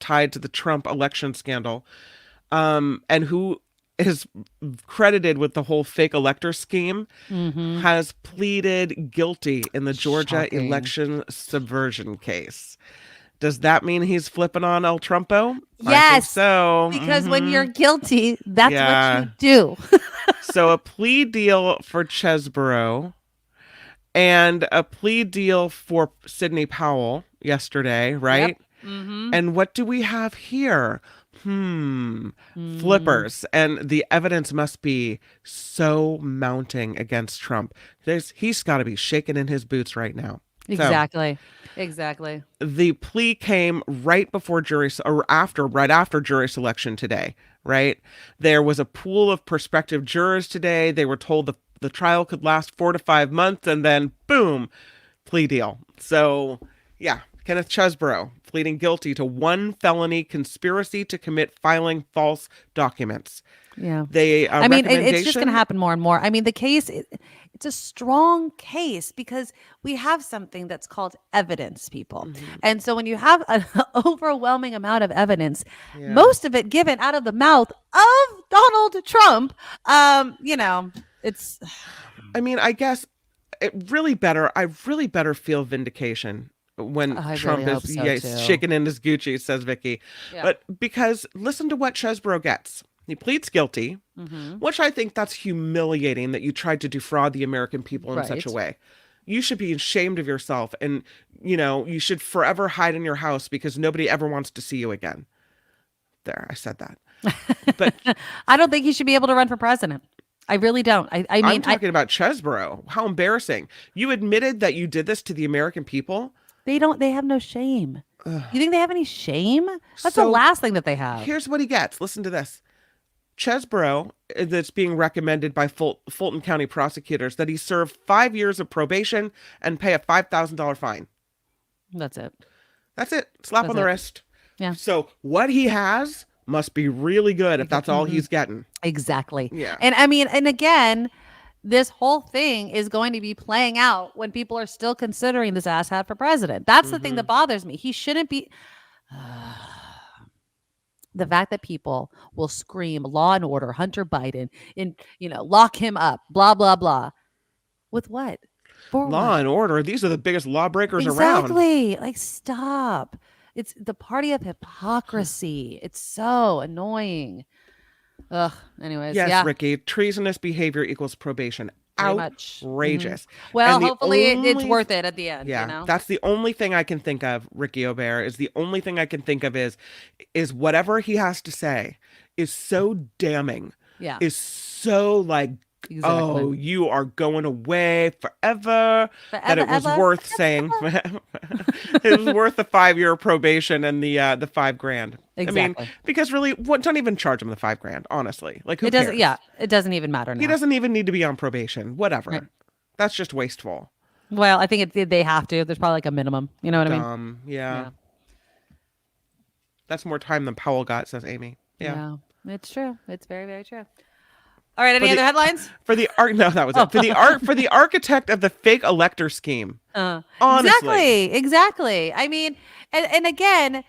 tied to the Trump election scandal, and who is credited with the whole fake elector scheme, has pleaded guilty in the Georgia election subversion case. Does that mean he's flipping on El Trumpo? Yes. I think so. Because when you're guilty, that's what you do. So a plea deal for Chesbrough and a plea deal for Sidney Powell yesterday, right? Yep. And what do we have here? Flippers. And the evidence must be so mounting against Trump. He's got to be shaking in his boots right now. Exactly. The plea came right after jury selection today, right? There was a pool of prospective jurors today. They were told the trial could last 4 to 5 months, and then boom, plea deal. So yeah, Kenneth Chesbrough pleading guilty to 1 felony conspiracy to commit filing false documents. Yeah. They I mean, it's just going to happen more and more. I mean, the case, it's a strong case because we have something that's called evidence, people. And so when you have an overwhelming amount of evidence, most of it given out of the mouth of Donald Trump, it's. I mean, I guess I really better feel vindication when Trump is shaking in his Gucci, says Vicky. Yeah. But because listen to what Chesbrough gets. He pleads guilty, which I think that's humiliating that you tried to defraud the American people in such a way. You should be ashamed of yourself, and you should forever hide in your house because nobody ever wants to see you again. There, I said that. But I don't think he should be able to run for president. I really don't. I mean, I'm talking about Chesbrough. How embarrassing. You admitted that you did this to the American people. They have no shame. You think they have any shame? That's the last thing that they have. Here's what he gets. Listen to this. Chesbrough, that's being recommended by Fulton County prosecutors, that he serve 5 years of probation and pay a $5,000 fine. That's it. Slap on the wrist. Yeah. So what he has must be really good if that's all he's getting. Exactly. Yeah. And I mean, and again, this whole thing is going to be playing out when people are still considering this asshat for president. That's the thing that bothers me. He shouldn't be. The fact that people will scream law and order, Hunter Biden, and lock him up, blah blah blah. With what? For law what? and order. These are the biggest lawbreakers around. Exactly. Like, stop. It's the party of hypocrisy. It's so annoying. Ugh. Anyways, yes, Ricky. Treasonous behavior equals probation. Outrageous. Well, hopefully it's worth it at the end. Yeah, that's the only thing I can think of. Ricky O'Bear is the only thing I can think of is whatever he has to say is so damning. Yeah, is so like, oh, you are going away forever. That it was worth saying. It was worth the 5-year probation and the $5,000. Exactly. I mean, because really, don't even charge him the $5,000. Honestly, like who cares? Yeah, it doesn't even matter now. He doesn't even need to be on probation. Whatever. Right. That's just wasteful. Well, I think they have to. There's probably like a minimum. You know what I mean? Yeah. That's more time than Powell got, says Amy. Yeah. It's true. It's very, very true. All right. Any other headlines? No, that was it. For the architect of the fake elector scheme. Honestly. Exactly. I mean, and again,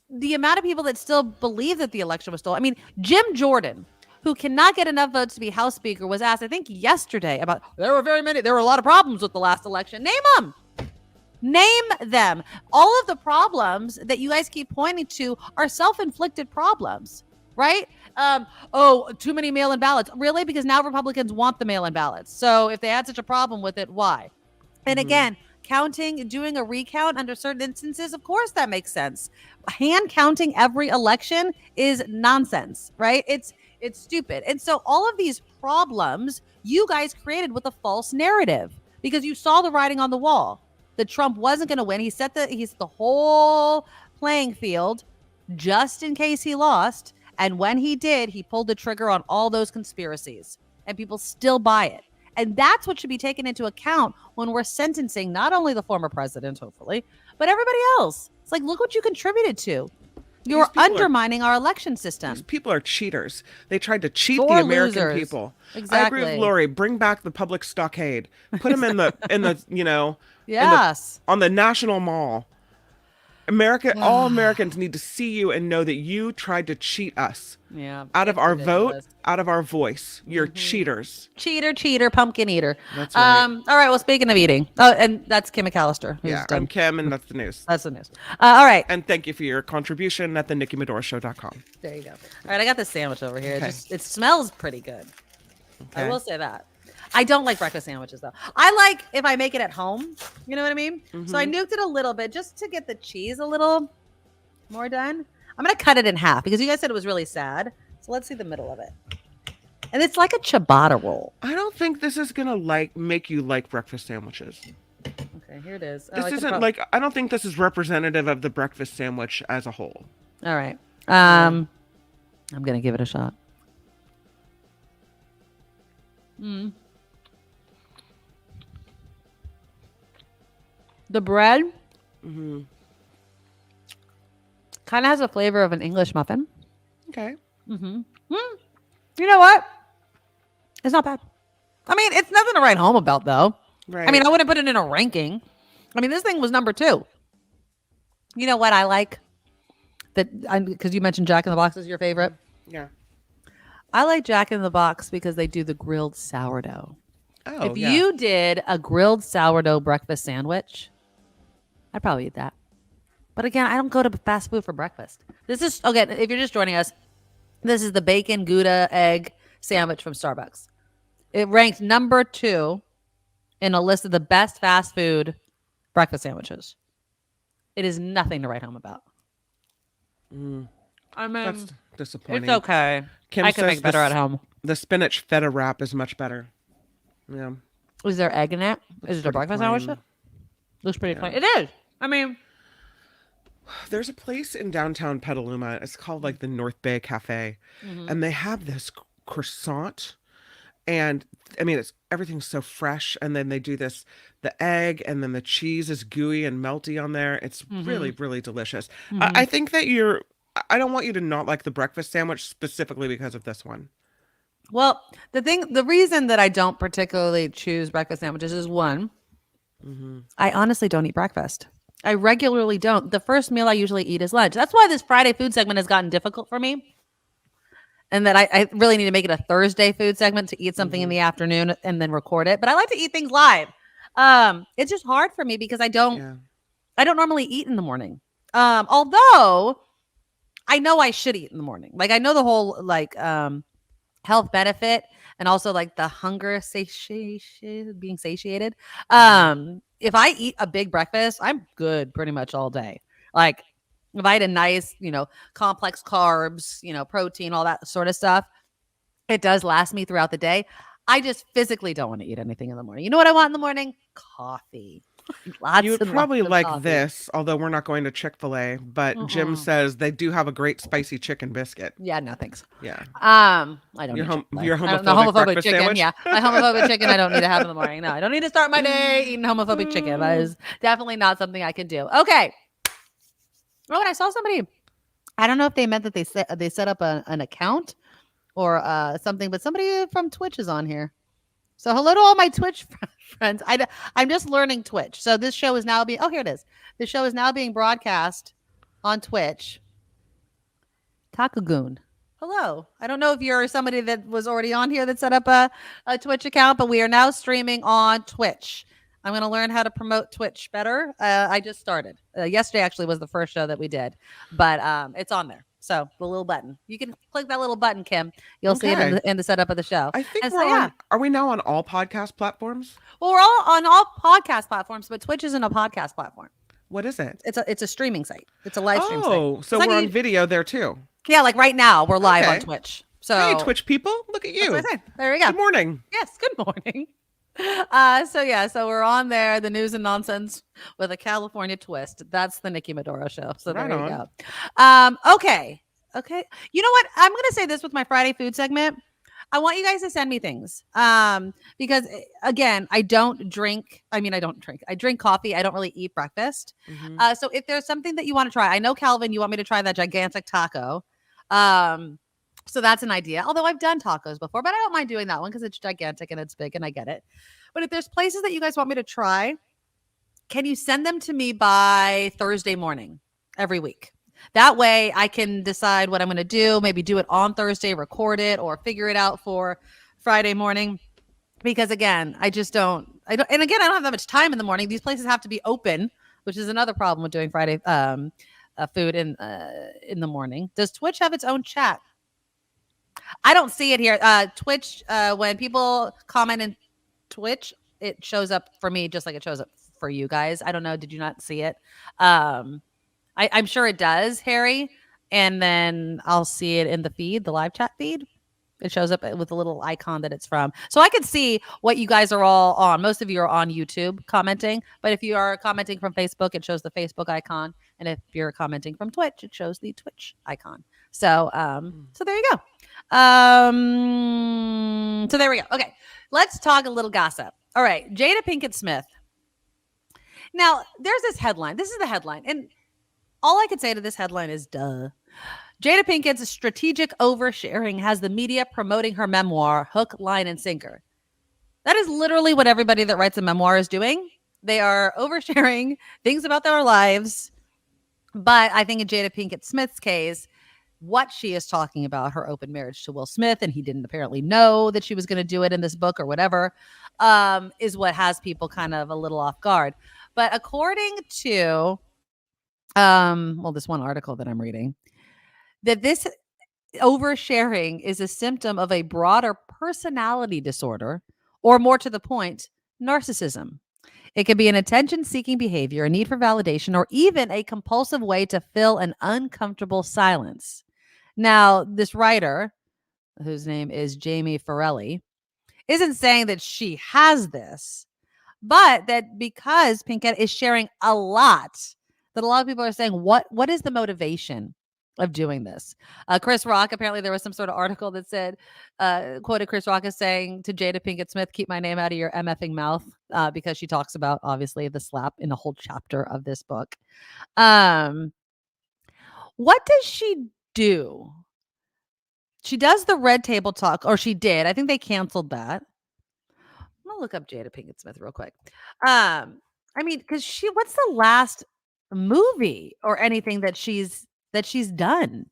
the amount of people that still believe that the election was stolen. I mean, Jim Jordan, who cannot get enough votes to be House Speaker, was asked, I think yesterday, about there were a lot of problems with the last election. Name them. All of the problems that you guys keep pointing to are self-inflicted problems, right? Too many mail-in ballots. Really? Because now Republicans want the mail-in ballots. So if they had such a problem with it, why? And again, doing a recount under certain instances, of course that makes sense. Hand counting every election is nonsense, right? It's stupid. And so all of these problems you guys created with a false narrative because you saw the writing on the wall that Trump wasn't going to win. He's the whole playing field just in case he lost. And when he did, he pulled the trigger on all those conspiracies and people still buy it. And that's what should be taken into account when we're sentencing not only the former president, hopefully, but everybody else. It's like, look what you contributed to. You're undermining our election system. These people are cheaters. They tried to cheat the American people. Exactly. I agree with Lori. Bring back the public stockade. Put them in the yes, on the National Mall. All Americans need to see you and know that you tried to cheat us. Yeah. Out of our vote, out of our voice. You're cheaters. Cheater, pumpkin eater. That's right. All right. Well, speaking of eating, and that's Kim McAllister. I'm Kim, and that's the news. That's the news. All right. And thank you for your contribution at the NikkiMedoroShow.com. There you go. All right. I got this sandwich over here. Okay. It smells pretty good. Okay. I will say that. I don't like breakfast sandwiches, though. I like if I make it at home. You know what I mean? Mm-hmm. So I nuked it a little bit just to get the cheese a little more done. I'm going to cut it in half because you guys said it was really sad. So let's see the middle of it. And it's like a ciabatta roll. I don't think this is going to make you like breakfast sandwiches. Okay, here it is. This isn't I don't think this is representative of the breakfast sandwich as a whole. All right. I'm going to give it a shot. The bread kind of has a flavor of an English muffin. Okay. You know what? It's not bad. I mean, it's nothing to write home about, though. Right. I mean, I wouldn't put it in a ranking. I mean, this thing was number 2. You know what I like? Because you mentioned Jack in the Box is your favorite. Yeah. I like Jack in the Box because they do the grilled sourdough. Oh, If you did a grilled sourdough breakfast sandwich, I'd probably eat that. But again, I don't go to fast food for breakfast. This is, again, if you're just joining us, this is the bacon Gouda egg sandwich from Starbucks. It ranked number 2 in a list of the best fast food breakfast sandwiches. It is nothing to write home about. I mean, That's disappointing. it's okay. Kim I can says make better at home. The spinach feta wrap is much better. Yeah. Is there egg in it? Is it a breakfast sandwich? plain. Looks pretty plain. It is. I mean, There's a place in downtown Petaluma. It's called like the North Bay Cafe. And they have this croissant. And I mean, everything's so fresh. And then they do the egg, and then the cheese is gooey and melty on there. It's really, really delicious. I think that I don't want you to not like the breakfast sandwich specifically because of this one. well, the reason that I don't particularly choose breakfast sandwiches is one, I honestly don't eat breakfast. I regularly don't. The first meal I usually eat is lunch. That's why this Friday food segment has gotten difficult for me. And that I really need to make it a Thursday food segment to eat something in the afternoon and then record it. But I like to eat things live. It's just hard for me because I don't normally eat in the morning. Although I know I should eat in the morning. Like I know the whole health benefit and also like the hunger being satiated. If I eat a big breakfast, I'm good pretty much all day. Like if I had a nice, complex carbs, protein, all that sort of stuff, it does last me throughout the day. I just physically don't want to eat anything in the morning. You know what I want in the morning? Coffee. You would probably like this, although we're not going to Chick-fil-A, but Jim says they do have a great spicy chicken biscuit. Yeah, no thanks. Yeah. I don't. Your homophobic breakfast chicken. sandwich? Yeah, my homophobic chicken. I don't need to have in the morning. No, I don't need to start my day eating homophobic chicken. That is definitely not something I can do. Okay. Oh, and I saw somebody. I don't know if they meant that they set up an account or something, but somebody from Twitch is on here. So hello to all my Twitch friends. I'm just learning Twitch. So this show is now being, here it is. This show is now being broadcast on Twitch. Takagoon. Hello. I don't know if you're somebody that was already on here that set up a Twitch account, but we are now streaming on Twitch. I'm going to learn how to promote Twitch better. I just started. Yesterday actually was the first show that we did, but it's on there. So the little button, you can click that little button, Kim. You'll see it in the setup of the show. I think are we now on all podcast platforms? Well, we're all on all podcast platforms, but Twitch isn't a podcast platform. What is it? It's a streaming site. It's a live stream site. Oh, so we're on video there too. Yeah, like right now we're live on Twitch. So hey, Twitch people, look at you. That's what I said. There we go. Good morning. Yes, good morning. So we're on there, the news and nonsense with a California twist. That's the Nikki Medoro Show. So there you go. Okay. You know what? I'm going to say this with my Friday food segment. I want you guys to send me things. Because again, I don't drink. I drink coffee. I don't really eat breakfast. So if there's something that you want to try, I know Calvin, you want me to try that gigantic taco. So that's an idea. Although I've done tacos before, but I don't mind doing that one because it's gigantic and it's big and I get it. But if there's places that you guys want me to try, can you send them to me by Thursday morning every week? That way I can decide what I'm going to do, maybe do it on Thursday, record it, or figure it out for Friday morning. Because again, I don't have that much time in the morning. These places have to be open, which is another problem with doing Friday food in the morning. Does Twitch have its own chat? I don't see it here. Twitch, when people comment in Twitch, it shows up for me just like it shows up for you guys. I don't know. Did you not see it? I'm sure it does, Harry. And then I'll see it in the feed, the live chat feed. It shows up with a little icon that it's from. So I can see what you guys are all on. Most of you are on YouTube commenting. But if you are commenting from Facebook, it shows the Facebook icon. And if you're commenting from Twitch, it shows the Twitch icon. So so there you go. So there we go. Okay, let's talk a little gossip. All right, Jada Pinkett Smith. Now, there's this headline. This is the headline. And all I could say to this headline is, duh. Jada Pinkett's strategic oversharing has the media promoting her memoir, hook, line, and sinker. That is literally what everybody that writes a memoir is doing. They are oversharing things about their lives. But I think in Jada Pinkett Smith's case, what she is talking about, her open marriage to Will Smith, and he didn't apparently know that she was going to do it in this book or whatever, is what has people kind of a little off guard. But according to, this one article that I'm reading, that this oversharing is a symptom of a broader personality disorder, or more to the point, narcissism. It could be an attention-seeking behavior, a need for validation, or even a compulsive way to fill an uncomfortable silence. Now, this writer, whose name is Jamie Farrelly, isn't saying that she has this, but that because Pinkett is sharing a lot, that a lot of people are saying, what is the motivation of doing this? Chris Rock, apparently there was some sort of article that said, quoted Chris Rock as saying to Jada Pinkett Smith, keep my name out of your MFing mouth, because she talks about, obviously, the slap in a whole chapter of this book. What does she do? She does the red table talk, or she did. I think they canceled that. I'm gonna look up Jada Pinkett Smith real quick. I mean, because what's the last movie or anything that she's done?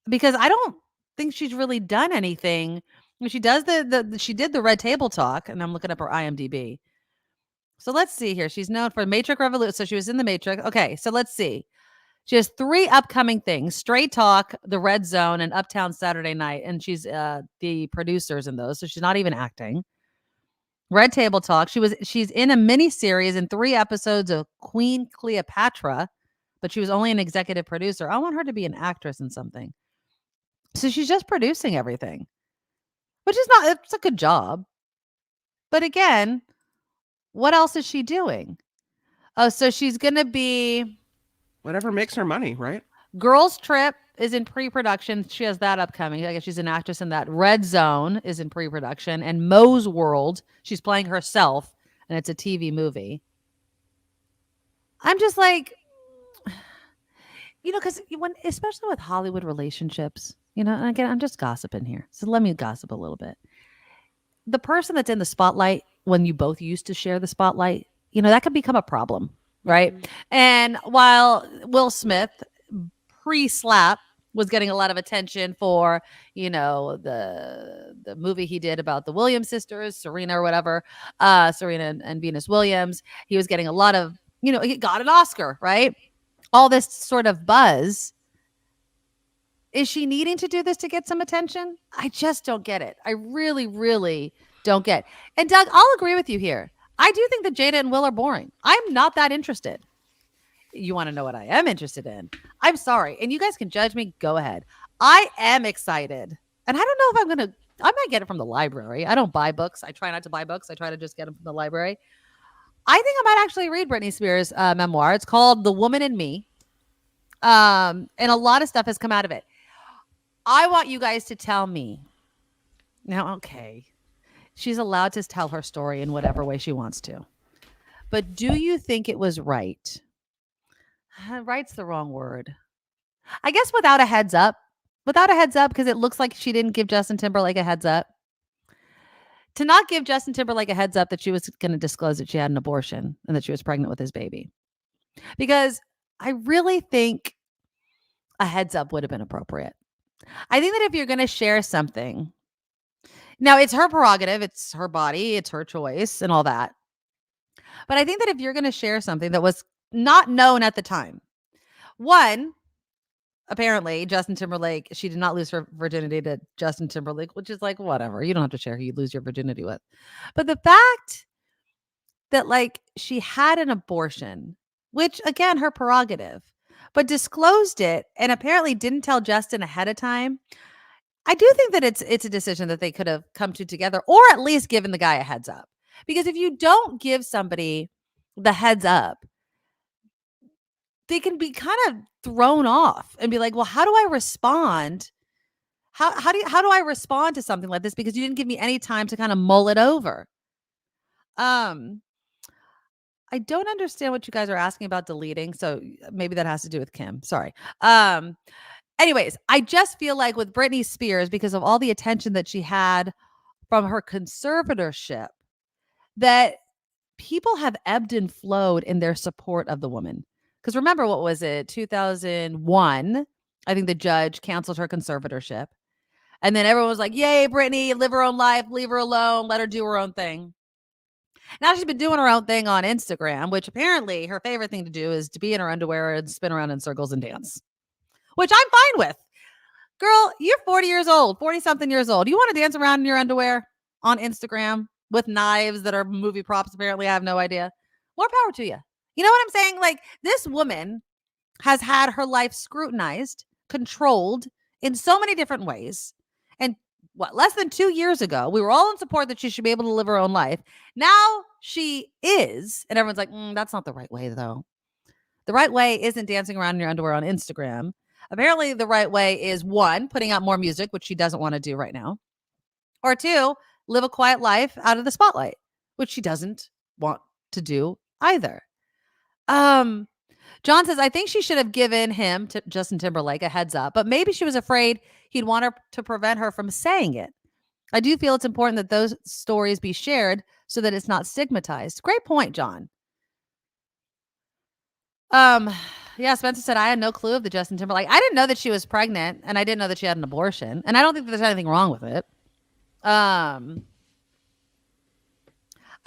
Because I don't think she's really done anything. She does she did the red table talk, and I'm looking up her IMDb. So let's see here. She's known for Matrix Revolution. So she was in the Matrix. Okay, so let's see. She has 3 upcoming things: Straight Talk, The Red Zone, and Uptown Saturday Night. And she's the producers in those. So she's not even acting. Red Table Talk. She's in a mini series in 3 episodes of Queen Cleopatra, but she was only an executive producer. I want her to be an actress in something. So she's just producing everything, which is it's a good job. But again, what else is she doing? Oh, so she's going to be Whatever makes her money, right? Girls Trip is in pre-production. She has that upcoming. I guess she's an actress in that. Red Zone is in pre-production. And Moe's World, she's playing herself, and it's a TV movie. I'm just like, because especially with Hollywood relationships, and again, I'm just gossiping here. So let me gossip a little bit. The person that's in the spotlight when you both used to share the spotlight, that could become a problem, right? Mm-hmm. And while Will Smith pre-slap was getting a lot of attention for, the movie he did about the Williams sisters, Serena or whatever, Serena and Venus Williams, he was getting a lot of, he got an Oscar, right? All this sort of buzz. Is she needing to do this to get some attention? I just don't get it. I really, really don't get it. And Doug, I'll agree with you here. I do think that Jada and Will are boring. I'm not that interested. You want to know what I am interested in? I'm sorry. And you guys can judge me. Go ahead. I am excited. And I don't know if I might get it from the library. I don't buy books. I try not to buy books. I try to just get them from the library. I think I might actually read Britney Spears' memoir. It's called The Woman in Me. And a lot of stuff has come out of it. I want you guys to tell me. Now, okay, she's allowed to tell her story in whatever way she wants to. But do you think it was right? Right's the wrong word. I guess without a heads up, because it looks like she didn't give Justin Timberlake a heads up. To not give Justin Timberlake a heads up that she was going to disclose that she had an abortion and that she was pregnant with his baby. Because I really think a heads up would have been appropriate. I think that if you're going to share something, now it's her prerogative, it's her body, it's her choice and all that. But I think that if you're going to share something that was not known at the time, one, apparently Justin Timberlake, she did not lose her virginity to Justin Timberlake, which is like, whatever. You don't have to share who you lose your virginity with. But the fact that she had an abortion, which again, her prerogative, but disclosed it and apparently didn't tell Justin ahead of time. I do think that it's a decision that they could have come to together, or at least given the guy a heads up. Because if you don't give somebody the heads up, they can be kind of thrown off and be like, well, how do I respond? How do I respond to something like this? Because you didn't give me any time to kind of mull it over. I don't understand what you guys are asking about deleting. So maybe that has to do with Kim. Sorry. Anyways, I just feel like with Britney Spears, because of all the attention that she had from her conservatorship, that people have ebbed and flowed in their support of the woman. Because remember, what was it? 2001, I think the judge canceled her conservatorship. And then everyone was like, yay, Britney, live her own life, leave her alone, let her do her own thing. Now she's been doing her own thing on Instagram, which apparently her favorite thing to do is to be in her underwear and spin around in circles and dance, which I'm fine with. Girl, you're 40 years old, 40-something years old. You want to dance around in your underwear on Instagram with knives that are movie props, apparently? I have no idea. More power to you. You know what I'm saying? Like, this woman has had her life scrutinized, controlled in so many different ways. And less than 2 years ago, we were all in support that she should be able to live her own life. Now she is. And everyone's like, that's not the right way, though. The right way isn't dancing around in your underwear on Instagram. Apparently, the right way is, 1, putting out more music, which she doesn't want to do right now. Or 2, live a quiet life out of the spotlight, which she doesn't want to do either. John says, I think she should have given him, Justin Timberlake, a heads up, but maybe she was afraid he'd want her to prevent her from saying it. I do feel it's important that those stories be shared so that it's not stigmatized. Great point, John. Yeah, Spencer said, I had no clue of the Justin Timberlake. I didn't know that she was pregnant, and I didn't know that she had an abortion, and I don't think there's anything wrong with it. I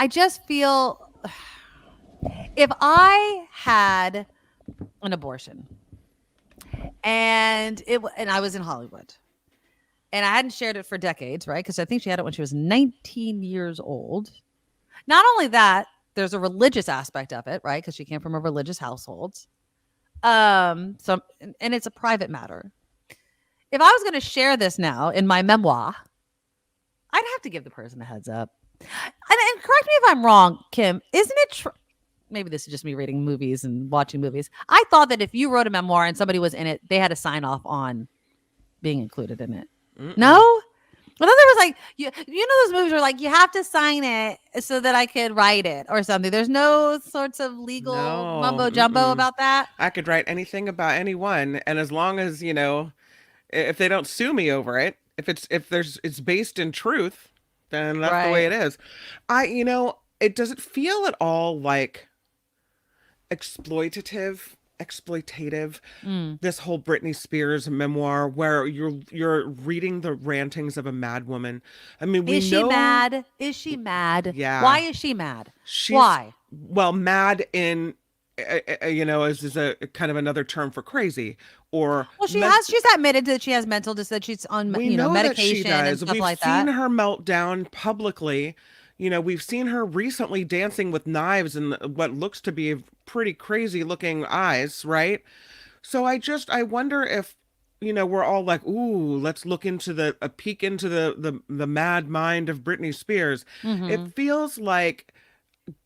just feel if I had an abortion and I was in Hollywood and I hadn't shared it for decades, right? Because I think she had it when she was 19 years old. Not only that, there's a religious aspect of it, right? Because she came from a religious household. And it's a private matter. If I was going to share this now in my memoir, I'd have to give the person a heads up. And correct me if I'm wrong, Kim, isn't it maybe this is just me reading movies and watching movies. I thought that if you wrote a memoir and somebody was in it, they had to sign off on being included in it. No? Well, then there was like, you know those movies were like, you have to sign it so that I could write it or something. There's no sorts of legal mumbo jumbo about that. I could write anything about anyone. And as long as, if they don't sue me over it, if it's based in truth, then that's the way it is. It doesn't feel at all like exploitative, this whole Britney Spears memoir where you're reading the rantings of a mad woman. I mean, Is she mad? Is she mad? Yeah. Why is she mad? Why? Well, mad in is a kind of another term for crazy or she's admitted that she has mental that she's on medication that she does. And stuff like that. We've seen her melt down publicly. We've seen her recently dancing with knives and what looks to be pretty crazy looking eyes, right? So I wonder if, we're all like, ooh, let's look into a peek into the mad mind of Britney Spears. Mm-hmm. It feels like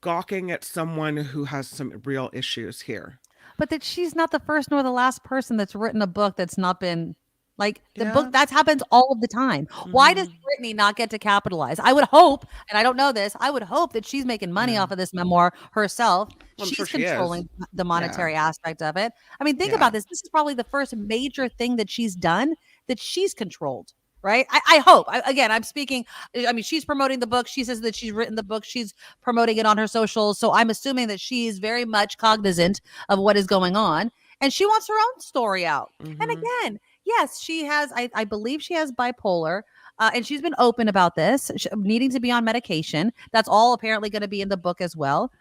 gawking at someone who has some real issues here. But that she's not the first nor the last person that's written a book that's not been like book that happens all of the time. Mm-hmm. Why does Britney not get to capitalize? I would hope, and I don't know this, I would hope that she's making money off of this memoir herself. Well, she's controlling the monetary aspect of it. I mean, think about this. This is probably the first major thing that she's done that she's controlled, right? I hope. I'm speaking. I mean, she's promoting the book. She says that she's written the book. She's promoting it on her socials. So I'm assuming that she's very much cognizant of what is going on. And she wants her own story out. Mm-hmm. And again, yes, she has, I believe she has bipolar, and she's been open about this, needing to be on medication. That's all apparently going to be in the book as well.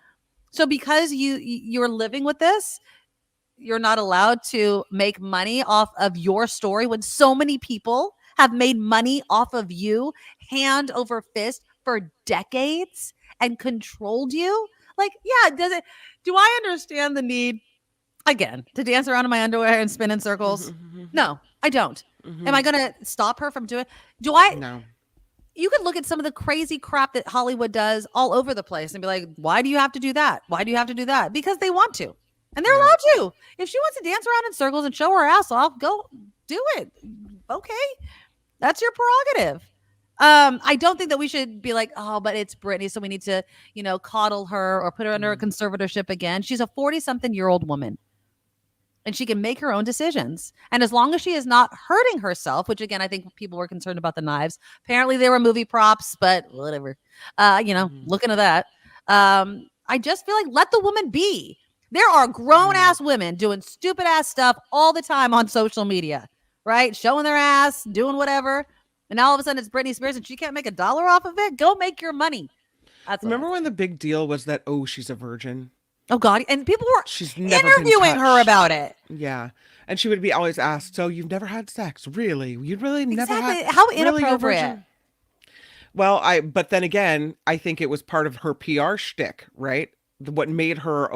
So because you're living with this, you're not allowed to make money off of your story when so many people have made money off of you hand over fist for decades and controlled you. Like, do I understand the need again to dance around in my underwear and spin in circles? No, I don't. Am I going to stop her from doing? No. You could look at some of the crazy crap that Hollywood does all over the place and be like, why do you have to do that? Why do you have to do that? Because they want to. And they're allowed to. If she wants to dance around in circles and show her ass off, go do it. Okay. That's your prerogative. I don't think that we should be like, oh, but it's Britney, so we need to, coddle her or put her under a conservatorship again. She's a 40-something-year-old woman. and she can make her own decisions. And as long as she is not hurting herself, which again, I think people were concerned about the knives. Apparently they were movie props, but whatever, looking at that. I just feel like let the woman be. There are grown ass women doing stupid ass stuff all the time on social media, right? Showing their ass, doing whatever. And now all of a sudden it's Britney Spears and she can't make $1 off of it. Go make your money. Remember when the big deal was that, she's a virgin? Oh God. And people were She's never interviewing her about it. Yeah. And she would be always asked, so you've never had sex? Really? You really never had? How really, you're a inappropriate. virgin? Well, but then again, I think it was part of her PR shtick, right? What made her,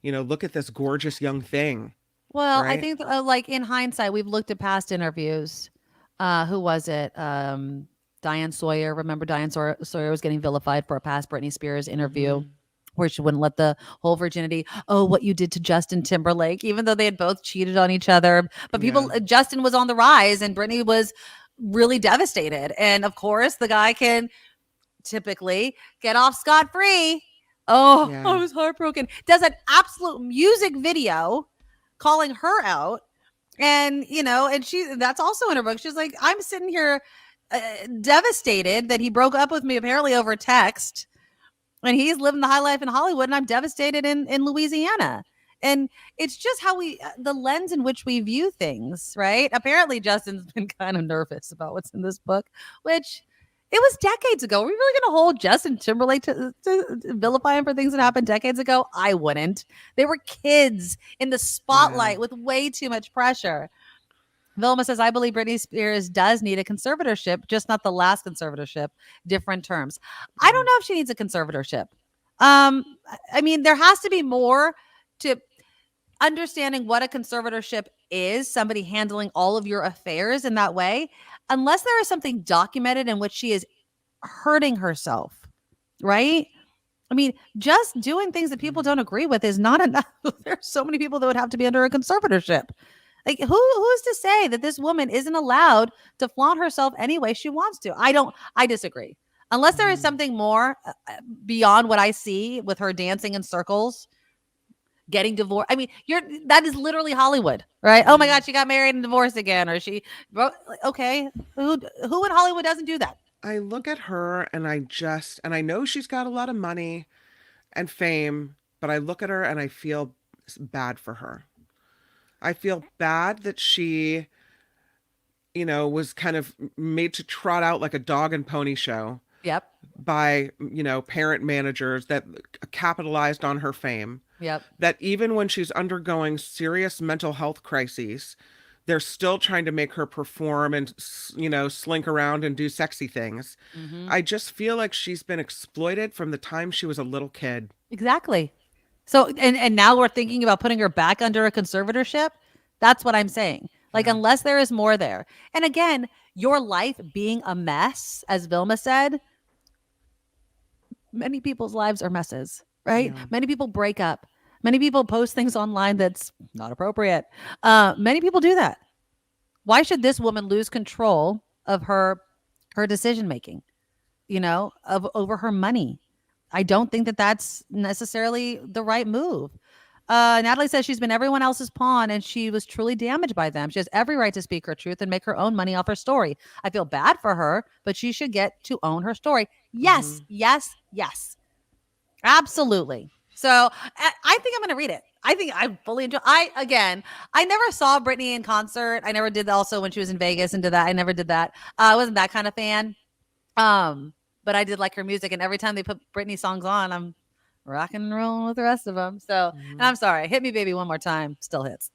look at this gorgeous young thing. Well, right? I think like in hindsight, we've looked at past interviews. Who was it? Diane Sawyer. Remember Diane Sawyer was getting vilified for a past Britney Spears interview where she wouldn't let the whole virginity. Oh, what you did to Justin Timberlake, even though they had both cheated on each other. But Justin was on the rise and Britney was really devastated. And of course, the guy can typically get off scot-free. Oh, yeah. I was heartbroken. Does an absolute music video calling her out. And, and that's also in her book. She's like, I'm sitting here devastated that he broke up with me apparently over text and he's living the high life in Hollywood and I'm devastated in Louisiana. And it's just how the lens in which we view things, right? Apparently Justin's been kind of nervous about what's in this book, which it was decades ago. Are we really going to hold Justin Timberlake to vilify him for things that happened decades ago? I wouldn't. They were kids in the spotlight with way too much pressure. Vilma says, I believe Britney Spears does need a conservatorship, just not the last conservatorship, different terms. I don't know if she needs a conservatorship. I mean, there has to be more to understanding what a conservatorship is, somebody handling all of your affairs in that way, unless there is something documented in which she is hurting herself, right? I mean, just doing things that people don't agree with is not enough. There's so many people that would have to be under a conservatorship. Like, who's to say that this woman isn't allowed to flaunt herself any way she wants to? I disagree. Unless there is something more beyond what I see with her dancing in circles, getting divorced. I mean, that is literally Hollywood, right? Oh my God, she got married and divorced again, or okay. Who in Hollywood doesn't do that? I look at her and I know she's got a lot of money and fame, but I look at her and I feel bad for her. I feel bad that she, was kind of made to trot out like a dog and pony show. Yep. By, parent managers that capitalized on her fame. Yep. That even when she's undergoing serious mental health crises, they're still trying to make her perform and, slink around and do sexy things. Mm-hmm. I just feel like she's been exploited from the time she was a little kid. Exactly. So, and now we're thinking about putting her back under a conservatorship. That's what I'm saying. Like, unless there is more there. And again, your life being a mess, as Vilma said, many people's lives are messes, right? Yeah. Many people break up. Many people post things online that's not appropriate. Many people do that. Why should this woman lose control of her decision-making, over her money? I don't think that that's necessarily the right move. Natalie says she's been everyone else's pawn and she was truly damaged by them. She has every right to speak her truth and make her own money off her story. I feel bad for her, but she should get to own her story. Yes, yes. Absolutely. So I think I'm going to read it. I think I fully enjoy. I never saw Britney in concert. I never did also when she was in Vegas and did that. I never did that. I wasn't that kind of fan. But I did like her music, and every time they put Britney songs on, I'm rocking and rolling with the rest of them. So, and I'm sorry, Hit Me Baby One More Time still hits.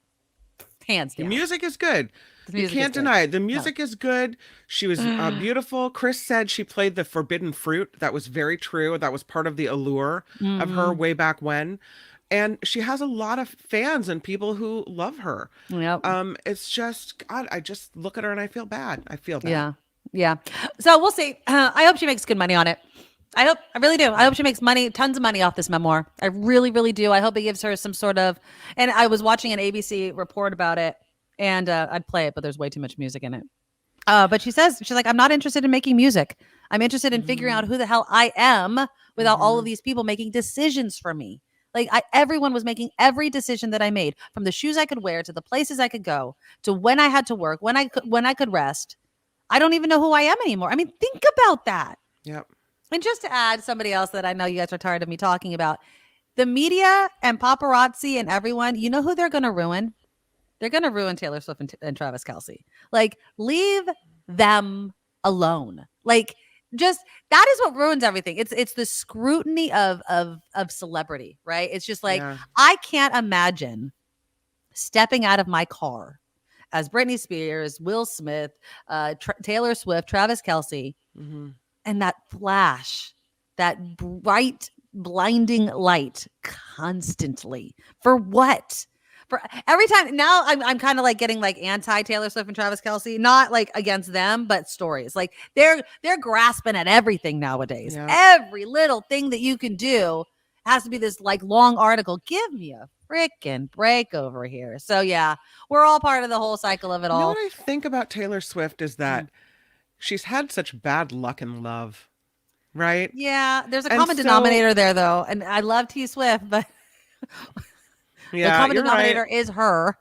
Hands down. The music is good. You can't deny it. The music is good. She was beautiful. Chris said she played the forbidden fruit. That was very true. That was part of the allure of her way back when. And she has a lot of fans and people who love her. Yep. It's just, God, I just look at her and I feel bad. Yeah. So we'll see. I hope she makes good money on it. I really do. I hope she makes tons of money off this memoir. I really, really do. I hope it gives her some sort of, and I was watching an ABC report about it and I'd play it, but there's way too much music in it. But she's like, I'm not interested in making music. I'm interested in figuring out who the hell I am without all of these people making decisions for me. Like everyone was making every decision that I made, from the shoes I could wear to the places I could go to when I had to work, when I could rest. I don't even know who I am anymore. I mean, think about that. Yep. And just to add somebody else that I know you guys are tired of me talking about, the media and paparazzi and everyone, you know who they're going to ruin? They're going to ruin Taylor Swift and Travis Kelce. Like, leave them alone. Like, just that is what ruins everything. It's the scrutiny of celebrity, right? It's just like, I can't imagine stepping out of my car as Britney Spears, Will Smith, Taylor Swift, Travis Kelce, and that flash, that bright, blinding light constantly. For what? For every time now, I'm kind of like getting like anti Taylor Swift and Travis Kelce, not like against them, but stories. Like they're grasping at everything nowadays. Yeah. Every little thing that you can do has to be this like long article. Give me a freaking break over here. So yeah, we're all part of the whole cycle of it all. You know what I think about Taylor Swift is that she's had such bad luck in love, right? Yeah, there's a common denominator there though, and I love T Swift, but the common denominator is her.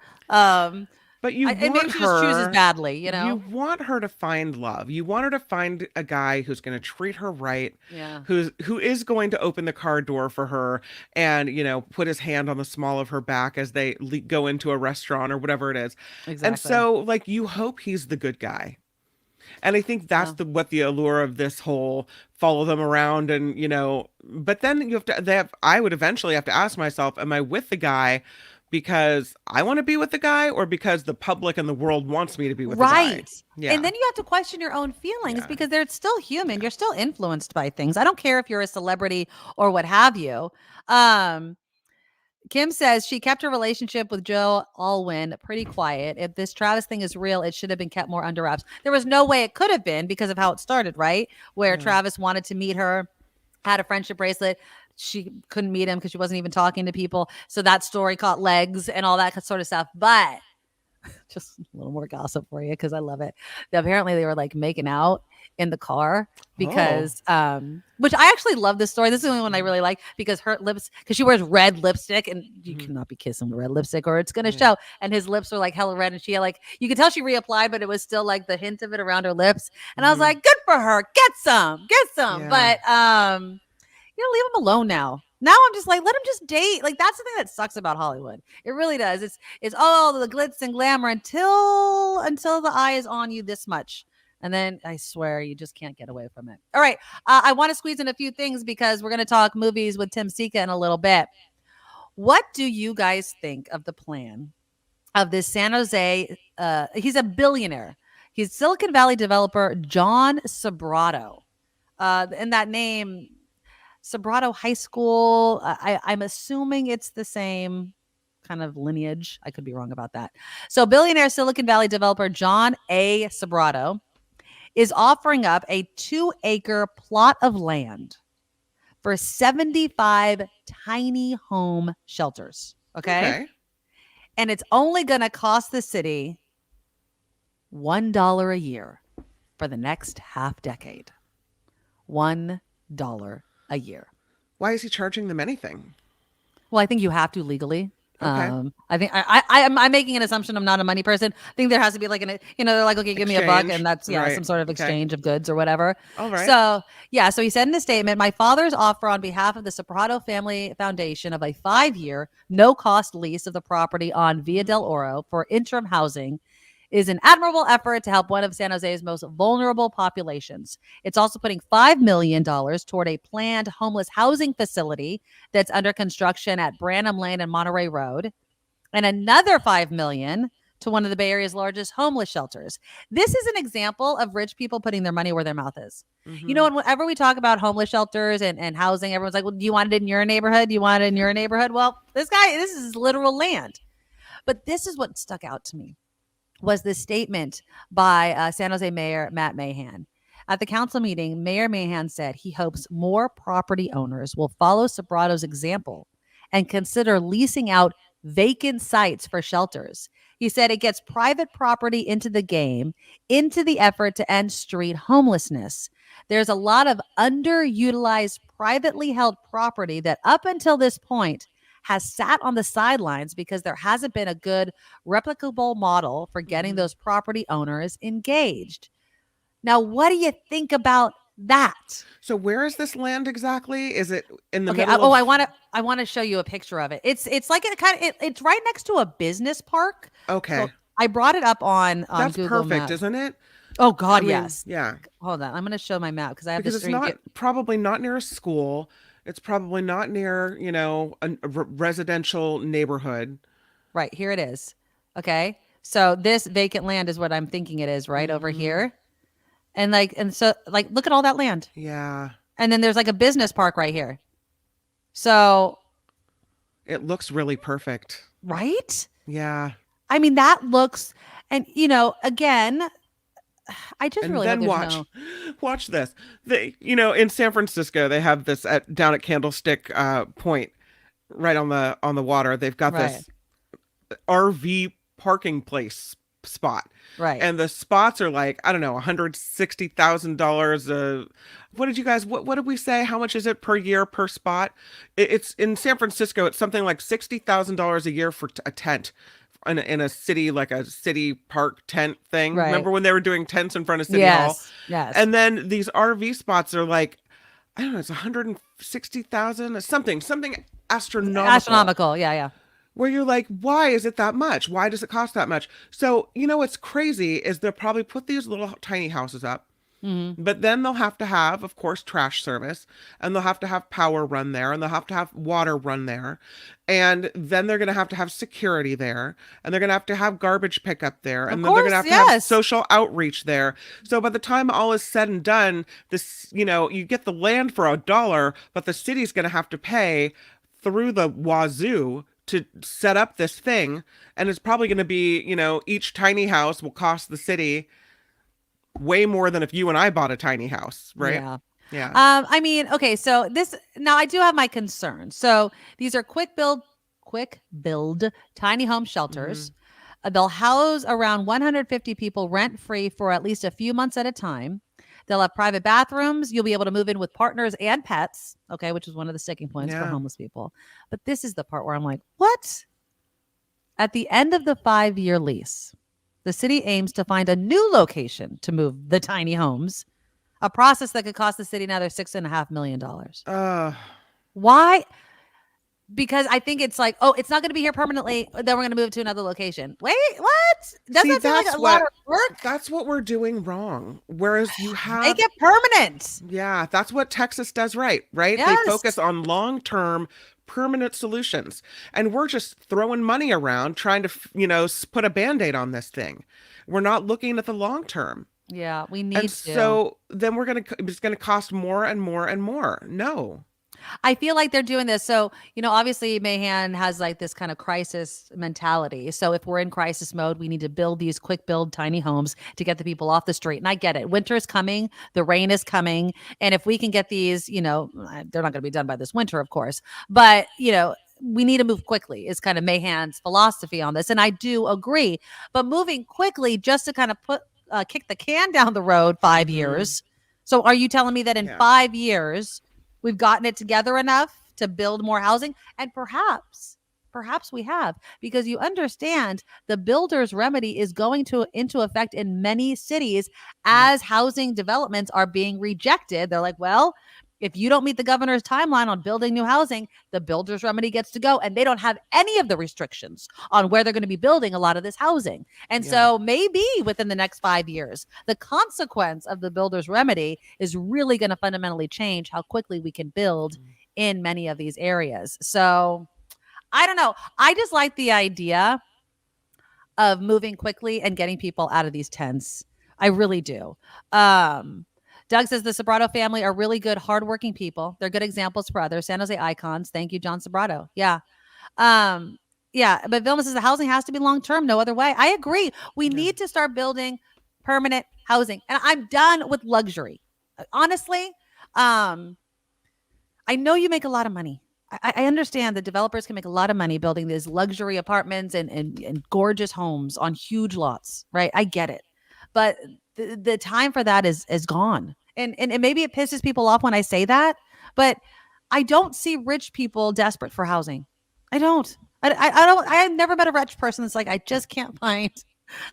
But you want maybe she just chooses badly, you know? You want her to find love. You want her to find a guy who's going to treat her right, who is going to open the car door for her and, you know, put his hand on the small of her back as they go into a do or whatever it is. Exactly. And so, like, you hope he's the good guy. And I think that's what the allure of this whole follow them around and, you know, but then I would eventually have to ask myself, am I with the guy because I want to be with the guy or because the public and the world wants me to be with the guy? Right. Yeah. And then you have to question your own feelings because they're still human. You're still influenced by things. I don't care if you're a celebrity or what have you. Kim says she kept her relationship with Joe Alwyn pretty quiet. If this Travis thing is real, it should have been kept more under wraps. There was no way it could have been because of how it started, right? Where Travis wanted to meet her, had a friendship bracelet. She couldn't meet him because she wasn't even talking to people. So that story caught legs and all that sort of stuff. But just a little more gossip for you because I love it. Apparently they were like making out in the car because which I actually love this story. This is the only one I really like because her lips, because she wears red lipstick and you cannot be kissing with red lipstick or it's gonna show. And his lips were like hella red and she had like, you could tell she reapplied, but it was still like the hint of it around her lips. And I was like, good for her, get some. But you know, leave him alone now. Now I'm just like, let him just date. Like that's the thing that sucks about Hollywood. It really does. It's all the glitz and glamour until the eye is on you this much. And then I swear you just can't get away from it. All right. I want to squeeze in a few things because we're going to talk movies with Tim Scea in a little bit. What do you guys think of the plan of this San Jose? He's a billionaire. He's Silicon Valley developer, John Sobrato. And that name, Sobrato High School, I'm assuming it's the same kind of lineage. I could be wrong about that. So billionaire Silicon Valley developer John A. Sobrato is offering up a 2-acre plot of land for 75 tiny home shelters. Okay. And it's only going to cost the city $1 a year for the next half decade. $1 a year. Why is he charging them anything? Well, I think you have to legally. Okay. I think I'm making an assumption. I'm not a money person. I think there has to be like they're like, okay, give me a buck, and that's some sort of exchange of goods or whatever. All right. So he said in a statement, my father's offer on behalf of the Sobrato Family Foundation of a 5-year, no-cost lease of the property on Via del Oro for interim housing is an admirable effort to help one of San Jose's most vulnerable populations. It's also putting $5 million toward a planned homeless housing facility that's under construction at Branham Lane and Monterey Road, and another $5 million to one of the Bay Area's largest homeless shelters. This is an example of rich people putting their money where their mouth is. You know, and whenever we talk about homeless shelters and housing, everyone's like, well, do you want it in your neighborhood? Do you want it in your neighborhood? Well, this is literal land. But this is what stuck out to me. Was the statement by San Jose Mayor Matt Mahan. At the council meeting, Mayor Mahan said he hopes more property owners will follow Sobrato's example and consider leasing out vacant sites for shelters. He said it gets private property into the game, into the effort to end street homelessness. There's a lot of underutilized privately held property that up until this point has sat on the sidelines because there hasn't been a good replicable model for getting those property owners engaged. Now, what do you think about that? So where is this land exactly? Is it in the Okay. middle of... I want to show you a picture of it. It's like it's right next to a business park. Okay. So I brought it up on That's Google perfect, Maps. isn't it? Oh God, I mean, yes. Yeah. Hold on, I'm going to show my map because I have Because this. it's not probably not near a school. It's probably not near, a residential neighborhood. Right, here it is. Okay. So this vacant land is what I'm thinking it is, right over here. And so look at all that land. Yeah. And then there's like a business park right here. So it looks really perfect. Right? Yeah. I mean, that looks, and again, I just really then watch this. In San Francisco, they have this down at Candlestick Point, right on the water. They've got this RV parking place spot, right? And the spots are like, I don't know, $160,000. What did we say? How much is it per year per spot? It's in San Francisco. It's something like $60,000 a year for a tent. In a city, like a city park tent thing. Right. Remember when they were doing tents in front of City Hall? Yes. And then these RV spots are like, I don't know, it's 160,000, something astronomical. Yeah. Where you're like, why is it that much? Why does it cost that much? So, what's crazy is they'll probably put these little tiny houses up. But then they'll have to have, of course, trash service, and they'll have to have power run there, and they'll have to have water run there. And then they're going to have security there, and they're going to have garbage pickup there, and then they're going to have social outreach there. So by the time all is said and done, you get the land for $1, but the city's going to have to pay through the wazoo to set up this thing. And it's probably going to be, each tiny house will cost the city way more than if you and I bought a tiny house, right? Yeah. I mean, okay, so now I do have my concerns. So these are quick build tiny home shelters. They'll house around 150 people rent free for at least a few months at a time. They'll have private bathrooms. You'll be able to move in with partners and pets. Okay. Which is one of the sticking points for homeless people. But this is the part where I'm like, what? At the end of the 5-year lease, the city aims to find a new location to move the tiny homes, a process that could cost the city another $6.5 million. Why? Because I think it's like, it's not going to be here permanently. Then we're going to move to another location. Wait, what? Doesn't that seem like a lot of work? That's what we're doing wrong. Whereas you have... Make it permanent. Yeah, that's what Texas does right? Yes. They focus on long-term permanent solutions. And we're just throwing money around trying to, put a Band-Aid on this thing. We're not looking at the long term. Yeah, we need to. So then it's going to cost more and more and more. No. I feel like they're doing this. So, obviously Mahan has like this kind of crisis mentality. So if we're in crisis mode, we need to build these quick build tiny homes to get the people off the street. And I get it. Winter is coming. The rain is coming. And if we can get these, they're not going to be done by this winter, of course. But, we need to move quickly is kind of Mahan's philosophy on this. And I do agree. But moving quickly just to kind of kick the can down the road 5 years. So are you telling me that in 5 years, we've gotten it together enough to build more housing? And perhaps we have, because you understand the builder's remedy is going into effect in many cities as housing developments are being rejected. They're like, well, if you don't meet the governor's timeline on building new housing, the builder's remedy gets to go. And they don't have any of the restrictions on where they're going to be building a lot of this housing. And so maybe within the next 5 years, the consequence of the builder's remedy is really going to fundamentally change how quickly we can build in many of these areas. So I don't know. I just like the idea of moving quickly and getting people out of these tents. I really do. Doug says the Sobrato family are really good, hardworking people. They're good examples for others. San Jose icons. Thank you, John Sobrato. Yeah. But Vilma says the housing has to be long-term. No other way. I agree. We need to start building permanent housing. And I'm done with luxury. Honestly, I know you make a lot of money. I understand that developers can make a lot of money building these luxury apartments and gorgeous homes on huge lots, right? I get it. But the time for that is gone. And maybe it pisses people off when I say that, but I don't see rich people desperate for housing. I don't. I don't. I've never met a rich person that's like, I just can't find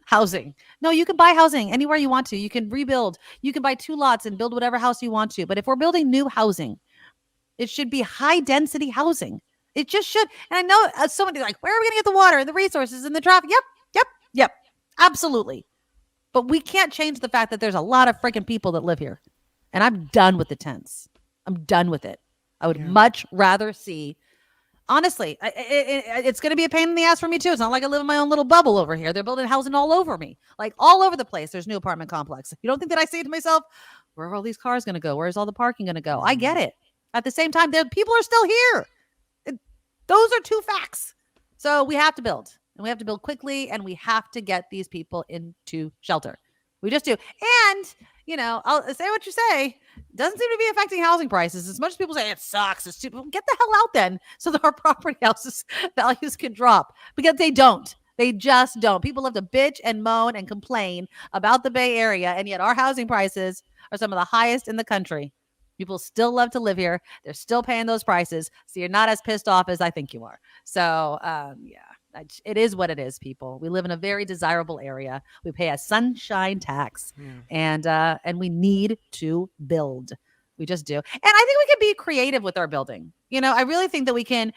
housing. No, you can buy housing anywhere you want to. You can rebuild. You can buy 2 lots and build whatever house you want to. But if we're building new housing, it should be high density housing. It just should. And I know somebody like, where are we going to get the water and the resources and the traffic? Yep. Absolutely. But we can't change the fact that there's a lot of freaking people that live here. And I'm done with the tents. I'm done with it. I would much rather see, honestly, it's going to be a pain in the ass for me too. It's not like I live in my own little bubble over here. They're building housing all over me, like all over the place. There's new apartment complex. You don't think that I say to myself, where are all these cars going to go? Where's all the parking going to go? I get it. At the same time, people are still here. Those are 2 facts. So we have to build, and we have to build quickly, and we have to get these people into shelter. We just do. And, I'll say what you say. Doesn't seem to be affecting housing prices. As much as people say it sucks, it's stupid. Get the hell out then so that our property houses values can drop, because they don't. They just don't. People love to bitch and moan and complain about the Bay Area, and yet our housing prices are some of the highest in the country. People still love to live here. They're still paying those prices. So you're not as pissed off as I think you are. So, it is what it is, people. We live in a very desirable area. We pay a sunshine tax, and we need to build. We just do. And I think we can be creative with our building. I really think that we can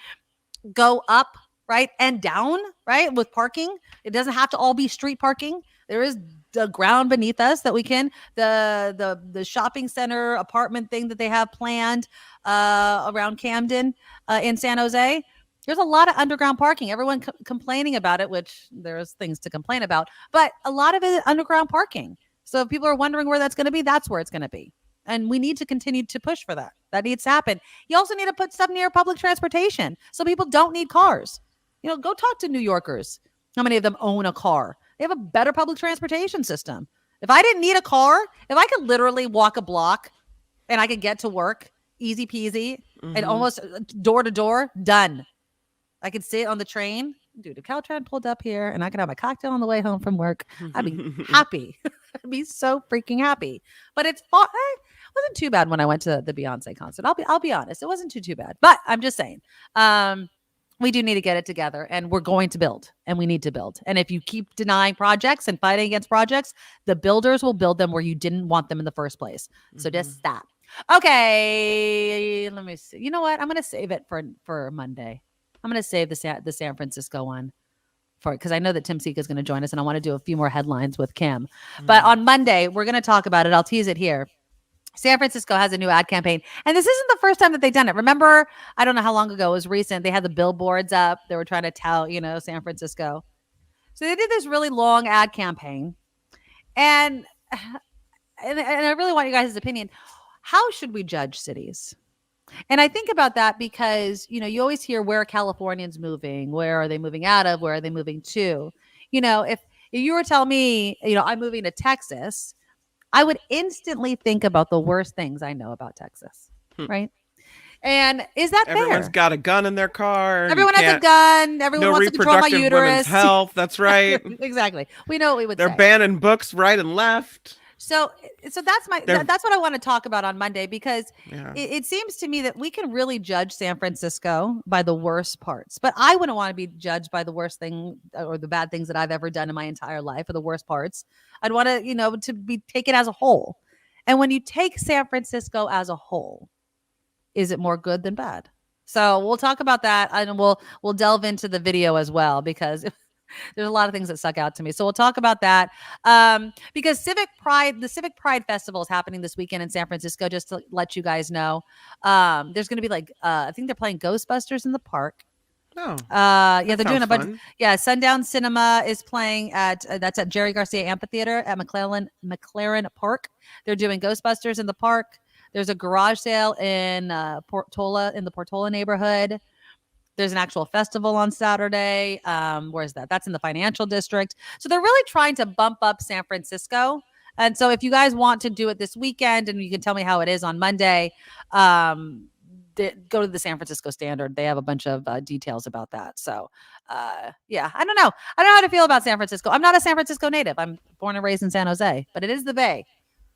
go up, right, and down, right, with parking. It doesn't have to all be street parking. There is the ground beneath us that we can, the shopping center apartment thing that they have planned around Camden in San Jose. There's a lot of underground parking. Everyone complaining about it, which there's things to complain about, but a lot of it is underground parking. So if people are wondering where that's going to be, that's where it's going to be. And we need to continue to push for that. That needs to happen. You also need to put stuff near public transportation so people don't need cars. Go talk to New Yorkers. How many of them own a car? They have a better public transportation system. If I didn't need a car, if I could literally walk a block and I could get to work, easy peasy, and almost door to door, done. I could sit on the train. Dude, if Caltrain pulled up here and I could have my cocktail on the way home from work, I'd be happy. I'd be so freaking happy. But it wasn't too bad when I went to the Beyonce concert. I'll be honest. It wasn't too bad. But I'm just saying, we do need to get it together, and we're going to build, and we need to build. And if you keep denying projects and fighting against projects, the builders will build them where you didn't want them in the first place. So just stop. Okay, let me see. You know what? I'm going to save it for Monday. I'm going to save the San Francisco one because I know that Tim Scea is going to join us, and I want to do a few more headlines with Kim. But on Monday, we're going to talk about it. I'll tease it here. San Francisco has a new ad campaign, and this isn't the first time that they've done it. Remember, I don't know how long ago, it was recent. They had the billboards up. They were trying to tout, San Francisco. So they did this really long ad campaign, and I really want you guys' opinion. How should we judge cities? And I think about that because, you always hear, where are Californians moving? Where are they moving out of? Where are they moving to? If you were telling me, I'm moving to Texas, I would instantly think about the worst things I know about Texas, right? And is that Everyone's fair? got a gun in their car. Everyone has a gun. Everyone wants to control my uterus. Women's health. That's right. Exactly. We know what we would say. They're banning books right and left. So that's that's what I want to talk about on Monday, because it seems to me that we can really judge San Francisco by the worst parts, but I wouldn't want to be judged by the worst thing or the bad things that I've ever done in my entire life, or the worst parts. I'd want to, to be taken as a whole. And when you take San Francisco as a whole, is it more good than bad? So we'll talk about that, and we'll delve into the video as well, because there's a lot of things that stuck out to me. So we'll talk about that. Because the Civic Pride Festival is happening this weekend in San Francisco, just to let you guys know. There's going to be I think they're playing Ghostbusters in the park. Oh. They're doing a bunch. Fun. Yeah, Sundown Cinema is playing that's at Jerry Garcia Amphitheater at McLaren Park. They're doing Ghostbusters in the park. There's a garage sale in the Portola neighborhood. There's an actual festival on Saturday. Where's that? That's in the financial district. So they're really trying to bump up San Francisco. And so if you guys want to do it this weekend, and you can tell me how it is on Monday, go to the San Francisco Standard. They have a bunch of details about that. So I don't know. I don't know how to feel about San Francisco. I'm not a San Francisco native. I'm born and raised in San Jose, but it is the Bay,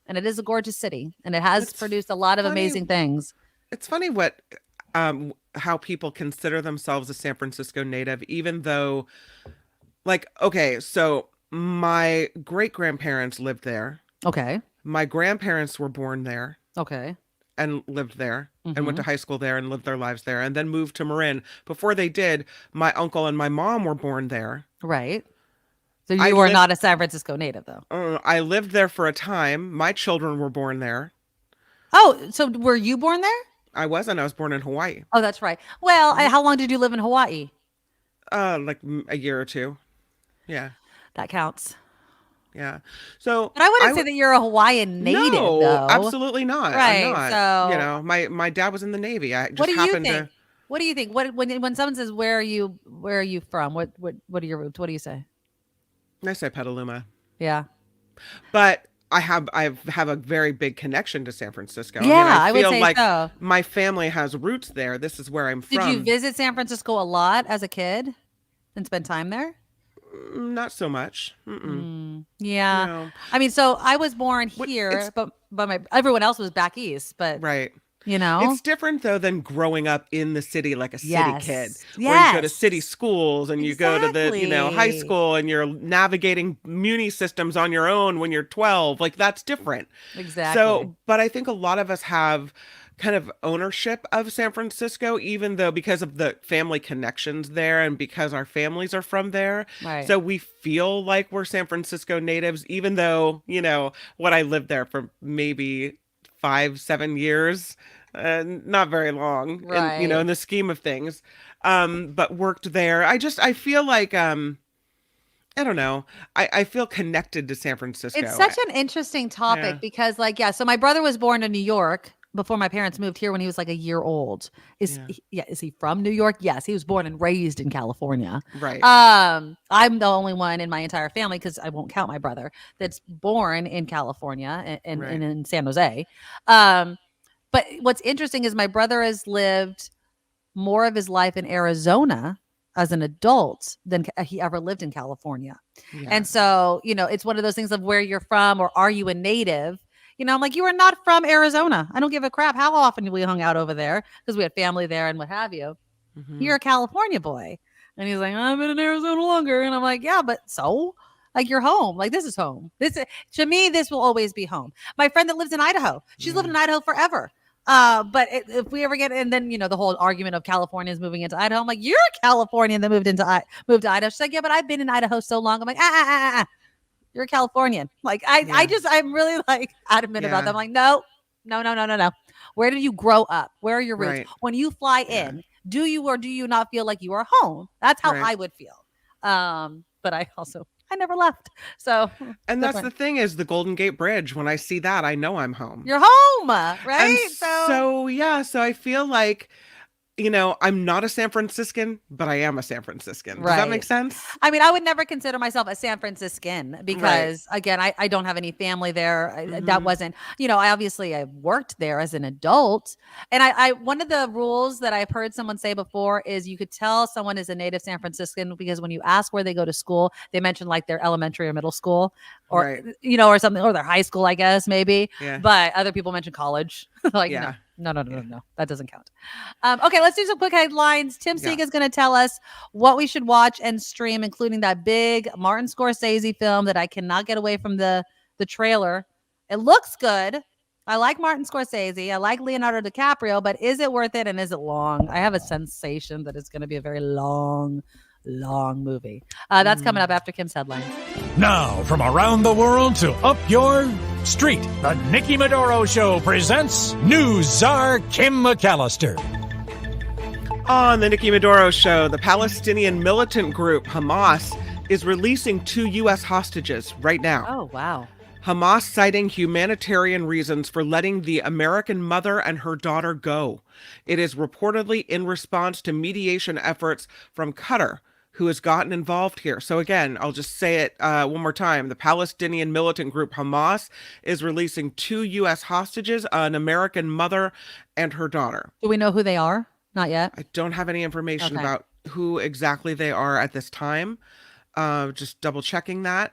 and it is a gorgeous city, and it has produced a lot of amazing things. It's funny what how people consider themselves a San Francisco native, even though, like, okay, so my great-grandparents lived there. Okay. My grandparents were born there Okay. and lived there and went to high school there and lived their lives there and then moved to Marin. Before they did, my uncle and my mom were born there. Right. So you were not a San Francisco native, though. I lived there for a time. My children were born there. Oh, so were you born there? I wasn't. I was born in Hawaii. Oh, that's right. Well, how long did you live in Hawaii? Like a year or two. Yeah. That counts. Yeah. So, but I wouldn't say that you're a Hawaiian native, no, though. Absolutely not. Right. I'm not. So, you know, my dad was in the Navy. I just what do you happened think? to. What do you think? When someone says where are you from? What are your roots? What do you say? I say Petaluma. Yeah. But I have a very big connection to San Francisco. Yeah, I would feel say like so. my family has roots there. This is where I'm from. Did you visit San Francisco a lot as a kid and spend time there? Not so much. Yeah. No. I mean, so I was born here, but everyone else was back east. But right. You know, it's different though than growing up in the city like a city kid, where you go to city schools and you go to the high school and you're navigating muni systems on your own when you're 12. Like that's different. Exactly. So, but I think a lot of us have kind of ownership of San Francisco, even though because of the family connections there and because our families are from there. Right. So we feel like we're San Francisco natives, even though, what I lived there for maybe 5-7 years, not very long, right. in the scheme of things, but worked there. I feel like, I don't know. I feel connected to San Francisco. It's such an interesting topic because so my brother was born in New York before my parents moved here when he was like a year old. Is he from New York? Yes. He was born and raised in California. Right. I'm the only one in my entire family, because I won't count my brother, that's born in California and in San Jose. But what's interesting is my brother has lived more of his life in Arizona as an adult than he ever lived in California. Yeah. And so, it's one of those things of where you're from or are you a native? I'm like, you are not from Arizona. I don't give a crap how often we hung out over there because we had family there and what have you. Mm-hmm. You're a California boy. And he's like, I've been in Arizona longer. And I'm like, yeah, but so? Like, you're home. Like, this is home. To me, this will always be home. My friend that lives in Idaho, she's lived in Idaho forever. But if we ever get, and then, the whole argument of Californians moving into Idaho, I'm like, you're a Californian that moved to Idaho. She's like, yeah, but I've been in Idaho so long. I'm like, you're a Californian. Like, I'm really like adamant about that. I'm like, no. Where did you grow up? Where are your roots? Right. When you fly in, do you or do you not feel like you are home? That's how I would feel. But I never left. So, and that's the thing is the Golden Gate Bridge. When I see that, I know I'm home. You're home, right? And so I feel like, I'm not a San Franciscan, but I am a San Franciscan. Does that make sense? I mean, I would never consider myself a San Franciscan because, again, I don't have any family there. That wasn't, I worked there as an adult. And I one of the rules that I've heard someone say before is you could tell someone is a native San Franciscan because when you ask where they go to school, they mention like their elementary or middle school or, or something, or their high school, I guess, maybe. Yeah. But other people mention college. No, that doesn't count. Okay, let's do some quick headlines. Tim Scea is going to tell us what we should watch and stream, including that big Martin Scorsese film that I cannot get away from the trailer. It looks good. I like Martin Scorsese. I like Leonardo DiCaprio, but is it worth it and is it long? I have a sensation that it's going to be a very long movie. That's coming up after Kim's headline. Now, from around the world to up your street, the Nikki Medoro Show presents News Czar Kim McAllister. On the Nikki Medoro Show, the Palestinian militant group Hamas is releasing 2 U.S. hostages right now. Oh, wow. Hamas citing humanitarian reasons for letting the American mother and her daughter go. It is reportedly in response to mediation efforts from Qatar, who has gotten involved here. So again, I'll just say it one more time. The Palestinian militant group Hamas is releasing 2 U.S. hostages, an American mother and her daughter. Do we know who they are? Not yet. I don't have any information about who exactly they are at this time. Just double checking that.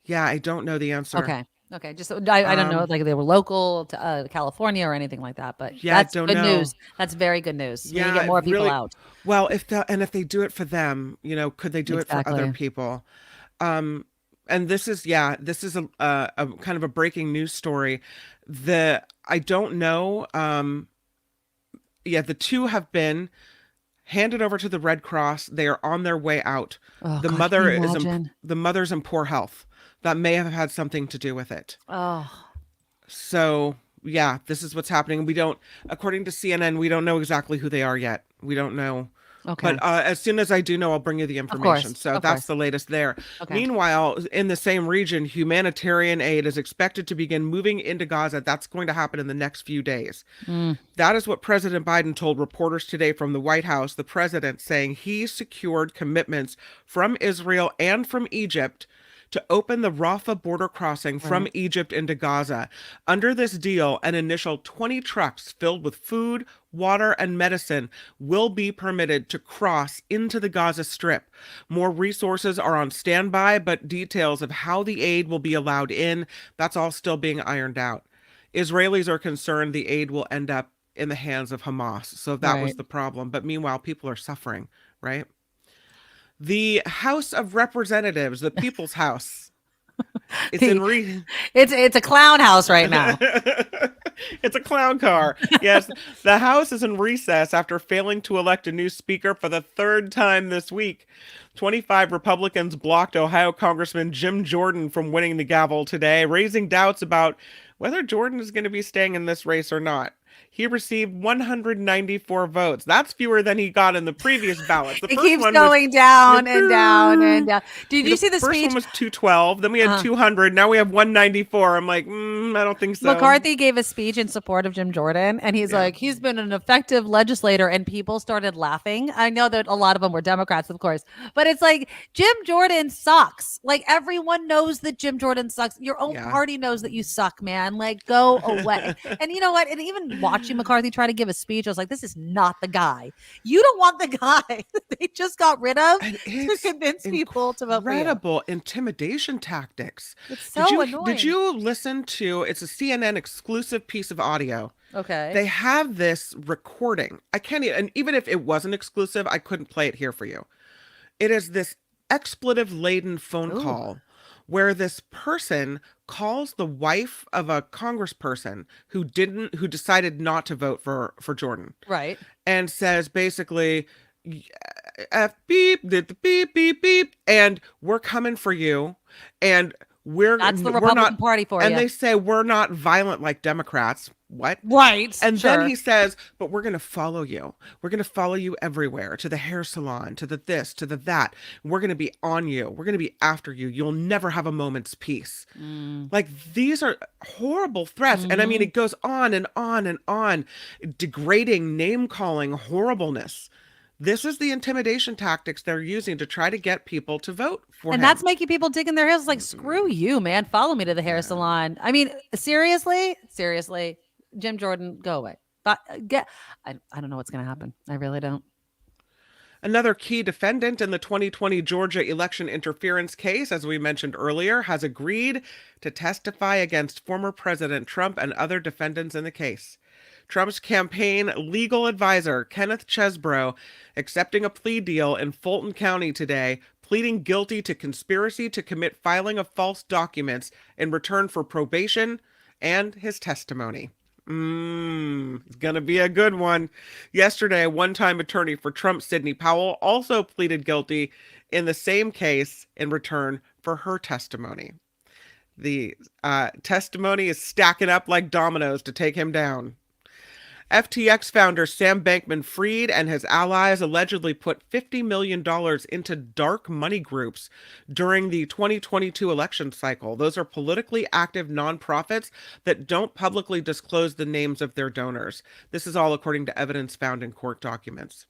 Yeah, I don't know the answer. Okay. Okay, just I don't know, like they were local to California or anything like that, but Yeah, I that's don't good know. news. That's very good news. We need to get more people really. out. Well, if they do it for them, could they do it for other Exactly. people? Um, and this is a kind of a breaking news story. I don't know. The two have been handed over to the Red Cross. They are on their way out. Oh The God, mother can you is imagine? the mother's in poor health. That may have had something to do with it. Oh, So yeah, this is what's happening. We don't, according to CNN, we don't know exactly who they are yet. We don't know. okay. But as soon as I do know, I'll bring you the information. So of that's course. the latest there. Okay. Meanwhile, in the same region, humanitarian aid is expected to begin moving into Gaza. That's going to happen in the next few days. That is what President Biden told reporters today from the White House. The president saying he secured commitments from Israel and from Egypt to open the Rafah border crossing from Egypt into Gaza. Under this deal, an initial 20 trucks filled with food, water, and medicine will be permitted to cross into the Gaza Strip. More resources are on standby, but details of how the aid will be allowed in, that's all still being ironed out. Israelis are concerned the aid will end up in the hands of Hamas. So that was Right. the problem. But meanwhile, people are suffering, right? The House of Representatives, the People's House, it's It's a clown house right now. It's a clown car. Yes, the House is in recess after failing to elect a new speaker for the third time this week. 25 Republicans blocked Ohio Congressman Jim Jordan from winning the gavel today, raising doubts about whether Jordan is going to be staying in this race or not. He received 194 votes. That's fewer than he got in the previous ballots. The It first keeps one going was, down and down and down. Did you see the first speech? one was 212. Then we had 200. Now we have 194. I'm like, I don't think so. McCarthy gave a speech in support of Jim Jordan, and he's like, he's been an effective legislator, and people started laughing. I know that a lot of them were Democrats, of course, but it's like, Jim Jordan sucks. Like, everyone knows that Jim Jordan sucks. Your own party knows that you suck, man. Like, go away. And you know what? And even watching McCarthy try to give a speech, I was like, this is not the guy. You don't want the guy they just got rid of to convince people to vote for you. Incredible intimidation tactics. It's so annoying. Did you listen to, it's a CNN exclusive piece of audio. Okay. They have this recording. I can't even, and even if it wasn't exclusive, I couldn't play it here for you. It is this expletive-laden phone call where this person calls the wife of a congressperson who decided not to vote for Jordan. Right. And says basically, F beep, did the beep, beep, beep, and we're coming for you. And that's the Republican Party for you. And they say, we're not violent like Democrats. What? Right. And then he says, but we're going to follow you. We're going to follow you everywhere, to the hair salon, to the this, to the that. We're going to be on you. We're going to be after you. You'll never have a moment's peace. Like, these are horrible threats. And I mean, it goes on and on and on. Degrading, name-calling, horribleness. This is the intimidation tactics they're using to try to get people to vote for him. And that's making people dig in their heels like, screw you, man. Follow me to the hair salon. I mean, seriously, Jim Jordan, go away. But I don't know what's going to happen. I really don't. Another key defendant in the 2020 Georgia election interference case, as we mentioned earlier, has agreed to testify against former President Trump and other defendants in the case. Trump's campaign legal advisor, Kenneth Chesebro, accepting a plea deal in Fulton County today, pleading guilty to conspiracy to commit filing of false documents in return for probation and his testimony. It's gonna be a good one. Yesterday, a one-time attorney for Trump, Sidney Powell, also pleaded guilty in the same case in return for her testimony. The testimony is stacking up like dominoes to take him down. FTX founder Sam Bankman-Fried and his allies allegedly put $50 million into dark money groups during the 2022 election cycle. Those are politically active nonprofits that don't publicly disclose the names of their donors. This is all according to evidence found in court documents.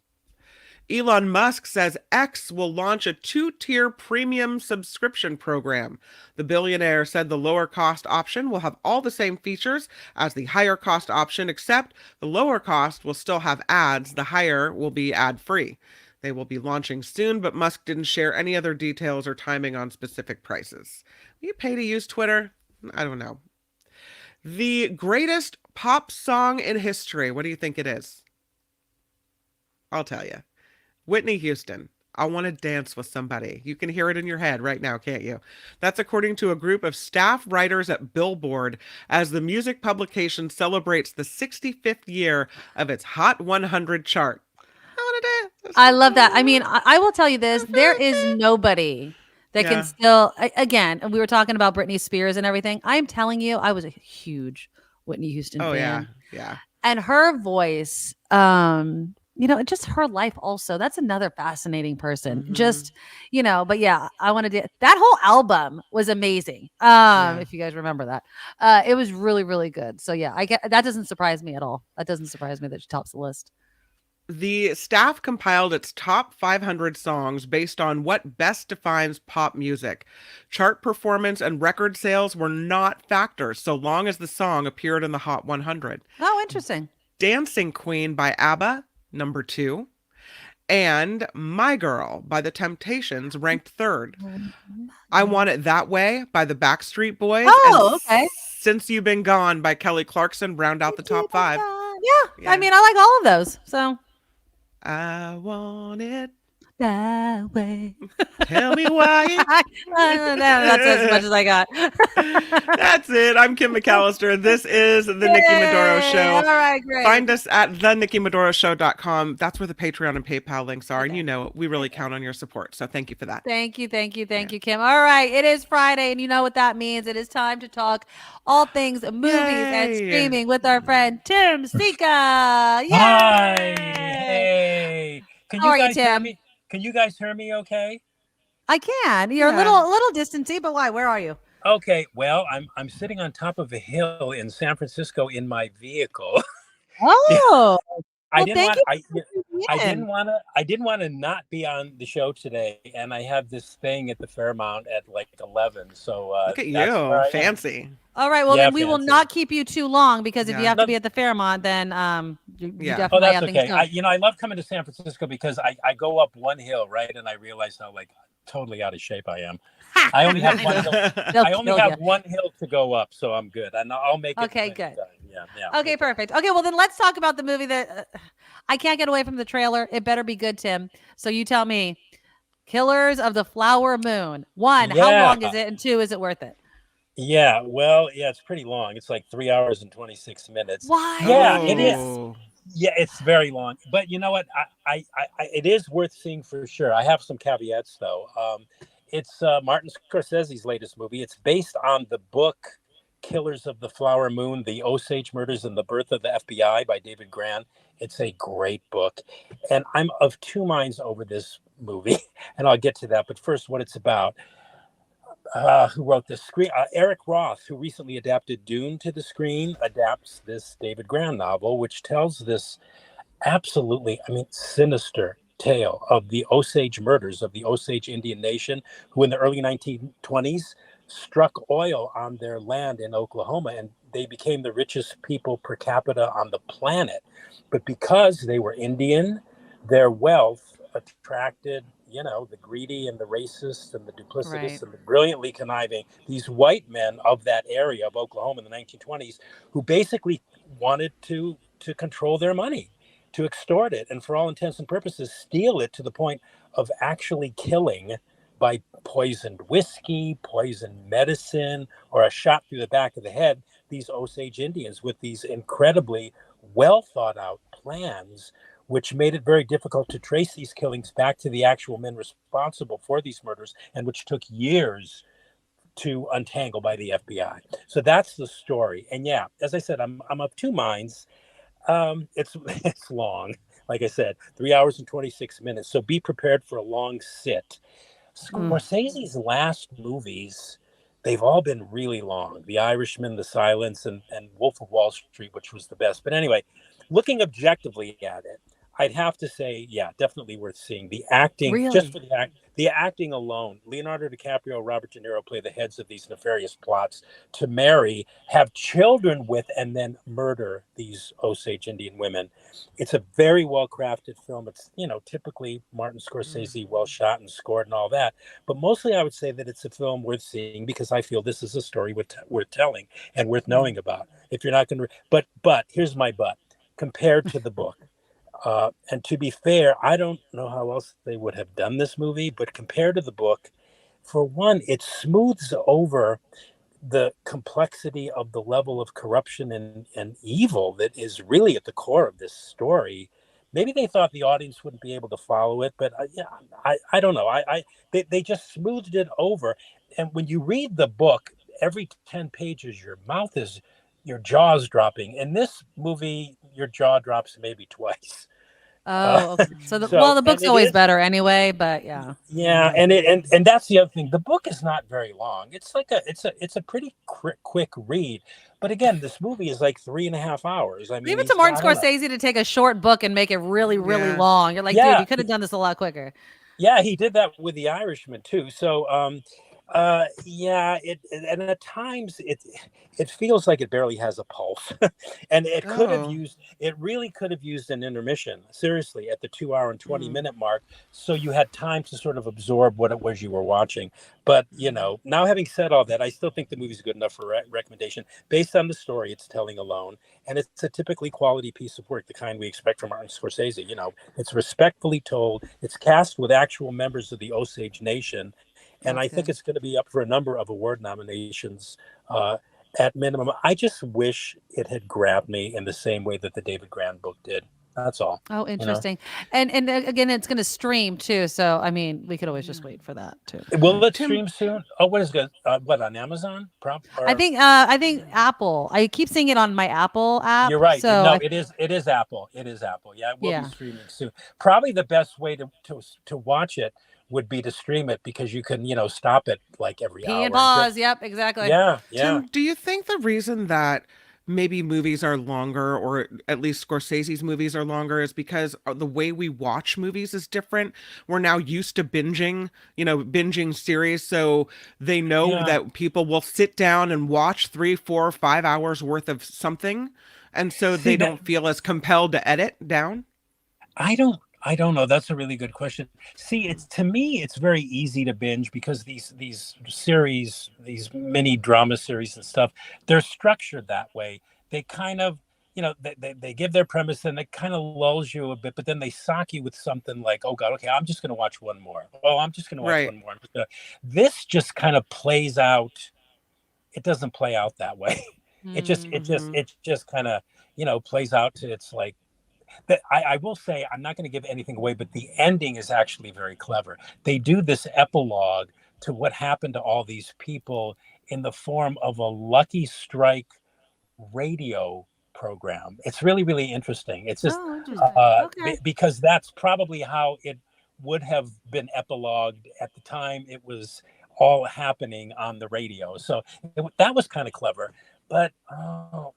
Elon Musk says X will launch a 2-tier premium subscription program. The billionaire said the lower cost option will have all the same features as the higher cost option, except the lower cost will still have ads. The higher will be ad-free. They will be launching soon, but Musk didn't share any other details or timing on specific prices. Will you pay to use Twitter? I don't know. The greatest pop song in history. What do you think it is? I'll tell you. Whitney Houston. I want to dance with somebody. You can hear it in your head right now, can't you? That's according to a group of staff writers at Billboard as the music publication celebrates the 65th year of its Hot 100 chart. I want to dance. I love that. I mean, I will tell you this. There is nobody that can still, again, we were talking about Britney Spears and everything. I'm telling you, I was a huge Whitney Houston fan. Yeah. And her voice, just her life also. That's another fascinating person. Just, but yeah, I want to do that. Whole album was amazing. If you guys remember that, it was really, really good. So yeah, that doesn't surprise me at all. That doesn't surprise me that she tops the list. The staff compiled its top 500 songs based on what best defines pop music. Chart performance and record sales were not factors so long as the song appeared in the Hot 100. Oh, interesting. Dancing Queen by ABBA, number 2. And My Girl by The Temptations ranked 3rd. I Want It That Way by the Backstreet Boys. Oh, okay. Since You've Been Gone by Kelly Clarkson round out the top 5. Yeah, I mean, I like all of those. So I want it that way. Tell me why. That's as much as I got. That's it. I'm Kim McAllister. This is the Nikki Medoro Show. All right, great. Find us at thenikkimedoroshow.com. That's where the Patreon and PayPal links are. Okay. And you know, we really count on your support. So thank you for that. Thank you, Kim. All right. It is Friday, and you know what that means. It is time to talk all things movies and streaming with our friend Tim Scea. Yay! Hi. Hey. How are you, Tim? Can you guys hear me okay? I can. You're a little distancy, but why? Where are you? Okay. Well, I'm sitting on top of a hill in San Francisco in my vehicle. Oh. I didn't want to not be on the show today, and I have this thing at the Fairmount at like 11. So look at you, fancy. All right, well then we will not keep you too long because if you have to be at the Fairmont, then you definitely have things going. I love coming to San Francisco because I go up one hill, right, and I realize how totally out of shape I am. I only have one hill. One hill to go up, so I'm good, and I'll make it. Okay, good. Yeah. Okay, perfect. Okay, well then let's talk about the movie that I can't get away from the trailer. It better be good, Tim. So you tell me, Killers of the Flower Moon. 1, how long is it? And 2, is it worth it? Yeah, well, it's pretty long. It's like 3 hours and 26 minutes. Why? Yeah, it is. Yeah, it's very long. But you know what? I it is worth seeing for sure. I have some caveats though. It's Martin Scorsese's latest movie. It's based on the book Killers of the Flower Moon, The Osage Murders and the Birth of the FBI by David Grann. It's a great book. And I'm of two minds over this movie, and I'll get to that. But first, what it's about. Who wrote this screen? Eric Roth, who recently adapted Dune to the screen, adapts this David Grann novel, which tells this absolutely, sinister tale of the Osage murders of the Osage Indian Nation, who in the early 1920s struck oil on their land in Oklahoma, and they became the richest people per capita on the planet. But because they were Indian, their wealth attracted the greedy and the racist and the duplicitous and the brilliantly conniving, these white men of that area of Oklahoma in the 1920s, who basically wanted to control their money, to extort it, and for all intents and purposes, steal it to the point of actually killing by poisoned whiskey, poisoned medicine, or a shot through the back of the head, these Osage Indians with these incredibly well thought out plans, which made it very difficult to trace these killings back to the actual men responsible for these murders, and which took years to untangle by the FBI. So that's the story. And yeah, as I said, I'm of two minds. It's long, like I said, 3 hours and 26 minutes. So be prepared for a long sit. Scorsese's last movies, they've all been really long. The Irishman, The Silence, and Wolf of Wall Street, which was the best. But anyway, looking objectively at it, I'd have to say, yeah, definitely worth seeing. The acting, just Really? for the acting alone, Leonardo DiCaprio, Robert De Niro play the heads of these nefarious plots to marry, have children with, and then murder these Osage Indian women. It's a very well crafted film. It's, typically Martin Scorsese, well shot and scored and all that. But mostly I would say that it's a film worth seeing because I feel this is a story worth telling and worth knowing about. If you're not going to, but here's my but, compared to the book. And to be fair, I don't know how else they would have done this movie, but compared to the book, for one, it smooths over the complexity of the level of corruption and evil that is really at the core of this story. Maybe they thought the audience wouldn't be able to follow it, but I don't know. They just smoothed it over. And when you read the book, every 10 pages, your jaw's dropping. In this movie, your jaw drops maybe twice. Oh, okay. The book's always better anyway, but yeah. Yeah, and that's the other thing. The book is not very long. It's like it's a pretty quick read. But again, this movie is like 3.5 hours. I mean, leave it to Martin Scorsese to take a short book and make it really, really long. You're like, dude, you could have done this a lot quicker. Yeah, he did that with The Irishman too. So and at times it feels like it barely has a pulse. And it really could have used an intermission, seriously, at the 2 hour and 20 minute mark, so you had time to sort of absorb what it was you were watching. But now having said all that, I still think the movie's good enough for recommendation based on the story it's telling alone, and it's a typically quality piece of work, the kind we expect from Martin Scorsese. It's respectfully told, it's cast with actual members of the Osage Nation. And I think it's going to be up for a number of award nominations at minimum. I just wish it had grabbed me in the same way that the David Grand book did. That's all. Oh, interesting. And again, it's going to stream too. So, I mean, we could always just wait for that too. Will it stream soon? Oh, what is good? What, on Amazon? I think Apple. I keep seeing it on my Apple app. You're right. So no, it is Apple. It is Apple. Yeah, it will be streaming soon. Probably the best way to watch it would be to stream it, because you can, stop it like every hour. And pause. Yep, exactly. Yeah. Tim, do you think the reason that maybe movies are longer, or at least Scorsese's movies are longer, is because the way we watch movies is different? We're now used to binging series, so they know that people will sit down and watch 3, 4, 5 hours worth of something, and so they don't feel as compelled to edit down? I don't know. That's a really good question. See, to me, it's very easy to binge because these series, these mini drama series and stuff, they're structured that way. They kind of, they give their premise and it kind of lulls you a bit, but then they sock you with something like, oh God, okay, I'm just going to watch one more. Oh, I'm just going to watch one more. This just kind of plays out. It doesn't play out that way. It just kind of, plays out to it's like, I will say, I'm not going to give anything away, but the ending is actually very clever. They do this epilogue to what happened to all these people in the form of a Lucky Strike radio program. It's really, really interesting. It's just because that's probably how it would have been epilogued at the time it was all happening on the radio. So that was kind of clever. But no.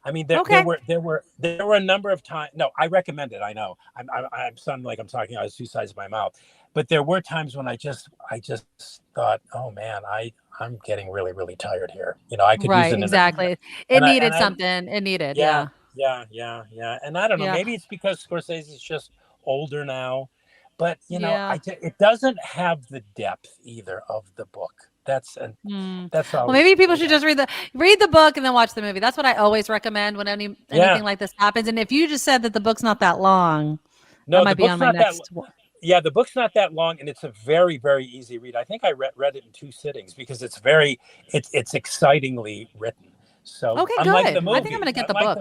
I mean, there were a number of times. No, I recommend it. I know I'm sounding like I'm talking out of two sides of my mouth, but there were times when I just thought, oh man, I'm getting really, really tired here. I could use it. Exactly. It needed something. It needed. Yeah. And I don't know. Maybe it's because Scorsese is just older now, but it doesn't have the depth either of the book. That's all. Well, maybe people should just read the book and then watch the movie. That's what I always recommend when anything like this happens. And if you just said that the book's not that long, that might be on my next one. Yeah, the book's not that long, and it's a very, very easy read. I think I read it in 2 sittings because it's excitingly written. So okay, unlike good. The movie, I think I'm going to get the book.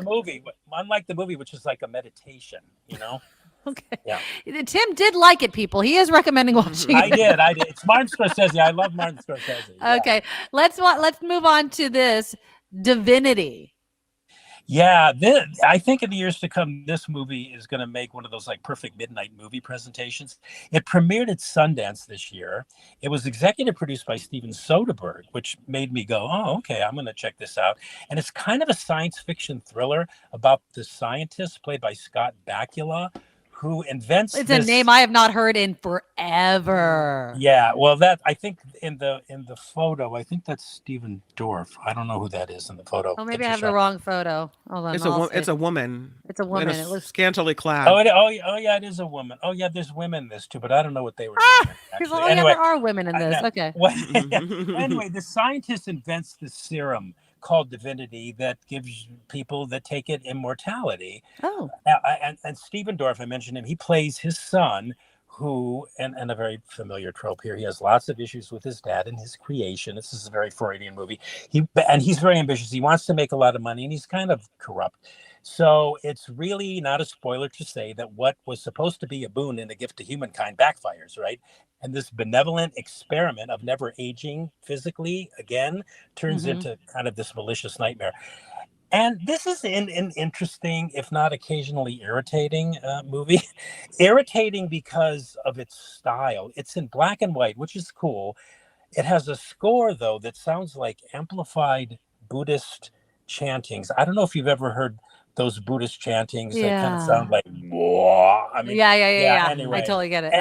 Unlike the movie, which is like a meditation, Okay. Yeah. Tim did like it, people. He is recommending watching it. I did. It's Martin Scorsese. I love Martin Scorsese. Yeah. Okay. Let's move on to this Divinity. Yeah, I think in the years to come, this movie is going to make one of those like perfect midnight movie presentations. It premiered at Sundance this year. It was executive produced by Steven Soderbergh, which made me go, oh, okay, I'm going to check this out. And it's kind of a science fiction thriller about the scientist played by Scott Bakula, who invents It's a name I have not heard in forever. Yeah, well, that I think in the photo, I think that's Stephen Dorff. I don't know who that is in the photo. Oh, maybe I have the wrong photo. Hold on. It's a woman. It's a woman. It looks scantily clad. Oh, yeah, it is a woman. Oh, yeah, there's women in this too, but I don't know what they were doing. Well, anyway, there are women in this. Okay. Well, anyway, the scientist invents the serum called Divinity that gives people that take it immortality. Oh. And Stephen Dorff, I mentioned him. He plays his son, who, and a very familiar trope here, he has lots of issues with his dad and his creation. This is a very Freudian movie. He's very ambitious. He wants to make a lot of money, and he's kind of corrupt. So it's really not a spoiler to say that what was supposed to be a boon and a gift to humankind backfires, right? And this benevolent experiment of never aging physically again turns into kind of this malicious nightmare. And this is an interesting, if not occasionally irritating movie. Irritating because of its style. It's in black and white, which is cool. It has a score, though, that sounds like amplified Buddhist chantings. I don't know if you've ever heard those Buddhist chantings that kind of sound like, whoa. I mean, yeah. Anyway. I totally get it.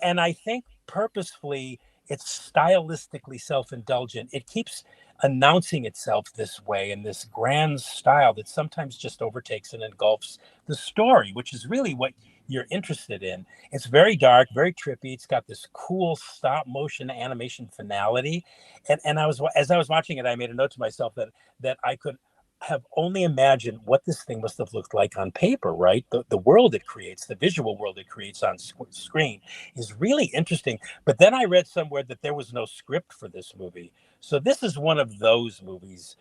And I think purposefully, it's stylistically self-indulgent. It keeps announcing itself this way in this grand style that sometimes just overtakes and engulfs the story, which is really what you're interested in. It's very dark, very trippy. It's got this cool stop motion animation finality. And as I was watching it, I made a note to myself that I could have only imagined what this thing must have looked like on paper, right? The world it creates, the visual world it creates on screen is really interesting. But then I read somewhere that there was no script for this movie. So this is one of those movies.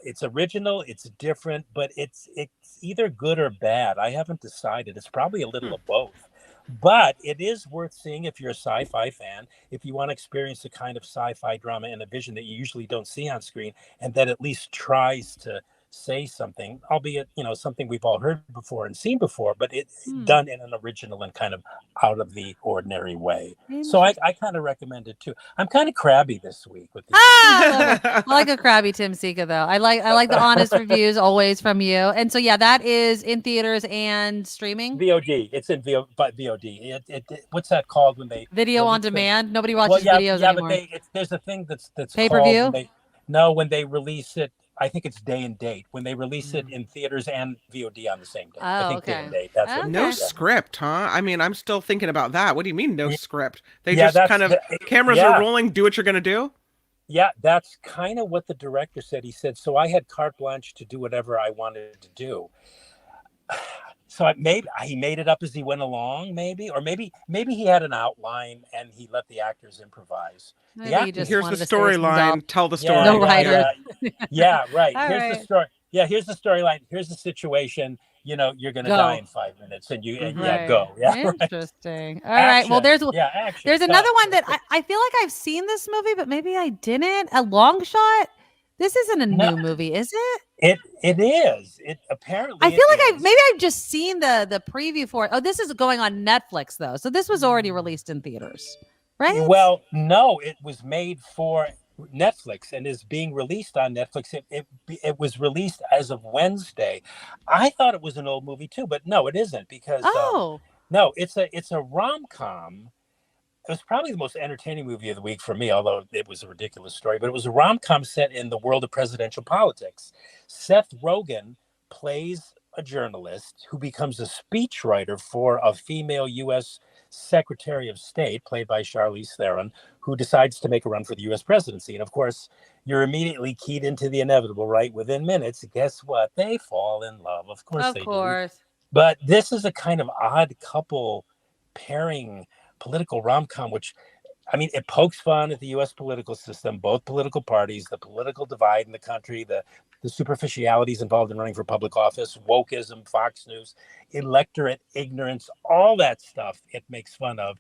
It's original, it's different, but it's either good or bad. I haven't decided. It's probably a little of both. But it is worth seeing if you're a sci-fi fan, if you want to experience the kind of sci-fi drama and a vision that you usually don't see on screen, and that at least tries to say something, albeit, something we've all heard before and seen before, but it's done in an original and kind of out of the ordinary way. So I kind of recommend it too. I'm kind of crabby this week with these. I like a crabby Tim Scea, though. I like the honest reviews always from you. And so that is in theaters and streaming. VOD. It's in VOD. What's that called when they video on demand? Nobody watches videos anymore. But there's a thing that's pay-per-view. When they release it. I think it's day and date when they release it in theaters and VOD on the same day. I think day and date. That's it. No script, huh? I mean, I'm still thinking about that. What do you mean no script? They just kind of cameras are rolling. Do what you're going to do. Yeah, that's kind of what the director said. He said, so I had carte blanche to do whatever I wanted to do. So maybe he made it up as he went along, or maybe he had an outline and he let the actors improvise. Here's the storyline. Tell the story. No writer. Yeah, right. Here's the story. Yeah, here's the storyline. Here's the situation. You're going to die in 5 minutes, and go. Yeah, interesting. All right. Well, there's another one that I feel like I've seen this movie, but maybe I didn't. A Long Shot. This isn't a new movie, is it? It is. It apparently. I feel like I've just seen the preview for it. Oh, this is going on Netflix though, so this was already released in theaters, right? Well, no, it was made for Netflix and is being released on Netflix. It was released as of Wednesday. I thought it was an old movie too, but no, it isn't because no, it's a rom-com. It was probably the most entertaining movie of the week for me, although it was a ridiculous story. But it was a rom-com set in the world of presidential politics. Seth Rogen plays a journalist who becomes a speechwriter for a female U.S. Secretary of State, played by Charlize Theron, who decides to make a run for the U.S. presidency. And of course, you're immediately keyed into the inevitable, right? Within minutes, guess what? They fall in love. Of course they do. But this is a kind of odd couple pairing political rom-com, which, I mean, it pokes fun at the U.S. political system, both political parties, the political divide in the country, the the superficialities involved in running for public office, wokeism, Fox News, electorate ignorance, all that stuff it makes fun of.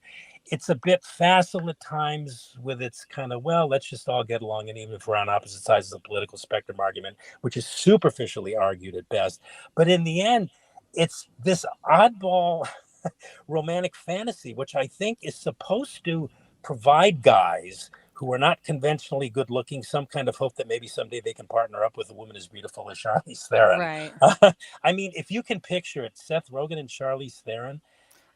It's a bit facile at times with its kind of, well, let's just all get along, and even if we're on opposite sides of the political spectrum argument, which is superficially argued at best. But in the end, it's this oddball romantic fantasy, which I think is supposed to provide guys who are not conventionally good looking some kind of hope that maybe someday they can partner up with a woman as beautiful as Charlize Theron. Right. I mean, if you can picture it, Seth Rogen and Charlize Theron.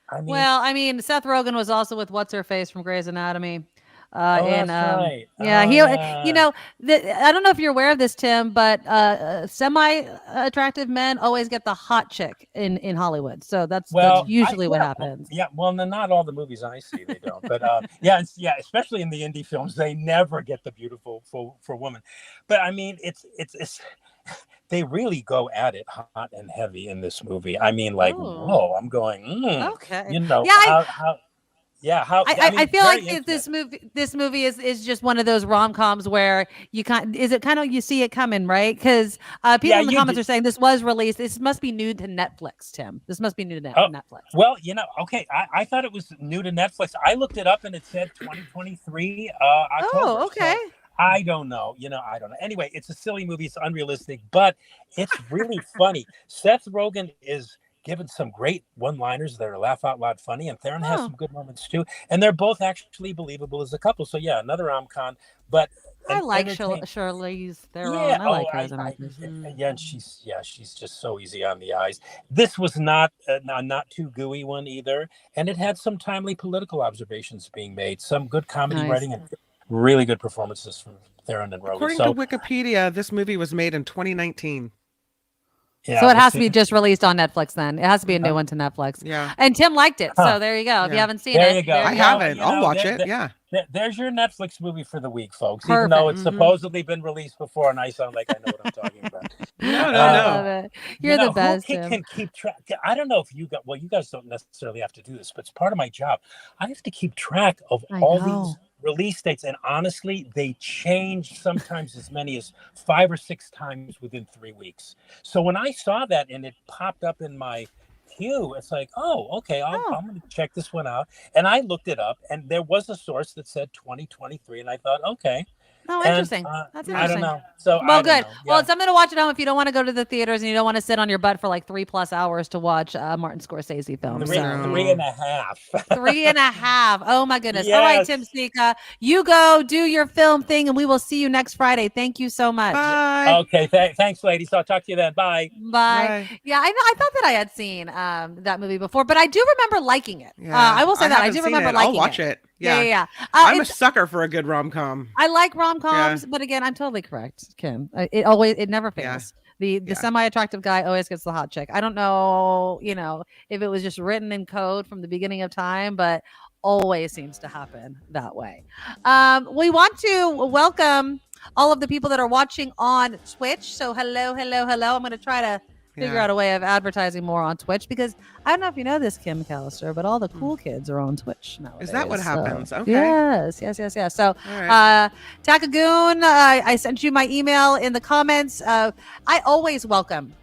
I mean, Seth Rogen was also with what's her face from Grey's Anatomy. That's right. You know, I don't know if you're aware of this, Tim, but semi-attractive men always get the hot chick in Hollywood. So that's usually what happens. Yeah, well, not all the movies I see, they don't. But yeah, especially in the indie films, they never get the beautiful for woman. But I mean, it's they really go at it hot and heavy in this movie. I mean, like, whoa, I'm going, okay. You know, I feel like this movie is just one of those rom-coms where you see it coming, right? Because people in the comments are saying this was released. This must be new to Netflix, Tim. This must be new to Netflix. Well, okay. I thought it was new to Netflix. I looked it up and it said 2023 October. Oh, okay. So I don't know. I don't know. Anyway, it's a silly movie. It's unrealistic, but it's really funny. Seth Rogen is given some great one-liners that are laugh out loud funny, and Theron has some good moments too. And they're both actually believable as a couple. So yeah, another rom-com. But I like Charlize Theron. Yeah, I like her as an actress. Yeah, and she's just so easy on the eyes. This was not too gooey one either, and it had some timely political observations being made, some good comedy writing, and really good performances from Theron and Rogen. According to Wikipedia, this movie was made in 2019. Yeah, so it has to be just released on Netflix then. It has to be a new one to Netflix. Yeah. And Tim liked it. So there you go. If you haven't seen it. There you go. I haven't. I'll watch it. Yeah. There's your Netflix movie for the week, folks. Perfect. Even though it's supposedly been released before, and I sound like I know what I'm talking about. No. You're the best. Who can keep track? I don't know if you guys don't necessarily have to do this, but it's part of my job. I have to keep track of all these release dates, and honestly, they change sometimes as many as 5 or 6 times within 3 weeks. So when I saw that and it popped up in my queue, it's like, oh, okay, I'm going to check this one out. And I looked it up, and there was a source that said 2023, and I thought, okay. Oh, interesting. That's interesting. I don't know. So good. Yeah. Well, it's something to watch at home if you don't want to go to the theaters and you don't want to sit on your butt for like 3+ hours to watch Martin Scorsese films. 3.5. 3.5. Oh my goodness. Yes. All right, Tim Scea, you go do your film thing, and we will see you next Friday. Thank you so much. Bye. Okay. Thanks, ladies. I'll talk to you then. Bye. Bye. Yeah, I thought that I had seen that movie before, but I do remember liking it. Yeah. I will say that I do remember liking it. I'll watch it. Yeah. I'm a sucker for a good rom-com. I like rom-coms, but again, I'm totally correct, Kim. It never fails. The semi-attractive guy always gets the hot chick. I don't know, if it was just written in code from the beginning of time, but always seems to happen that way. We want to welcome all of the people that are watching on Twitch. So hello. I'm going to try to figure out a way of advertising more on Twitch, because I don't know if you know this, Kim McAllister, but all the cool kids are on Twitch nowadays. Is that what happens? Okay. Yes. So, Takagoon, I sent you my email in the comments. I always welcome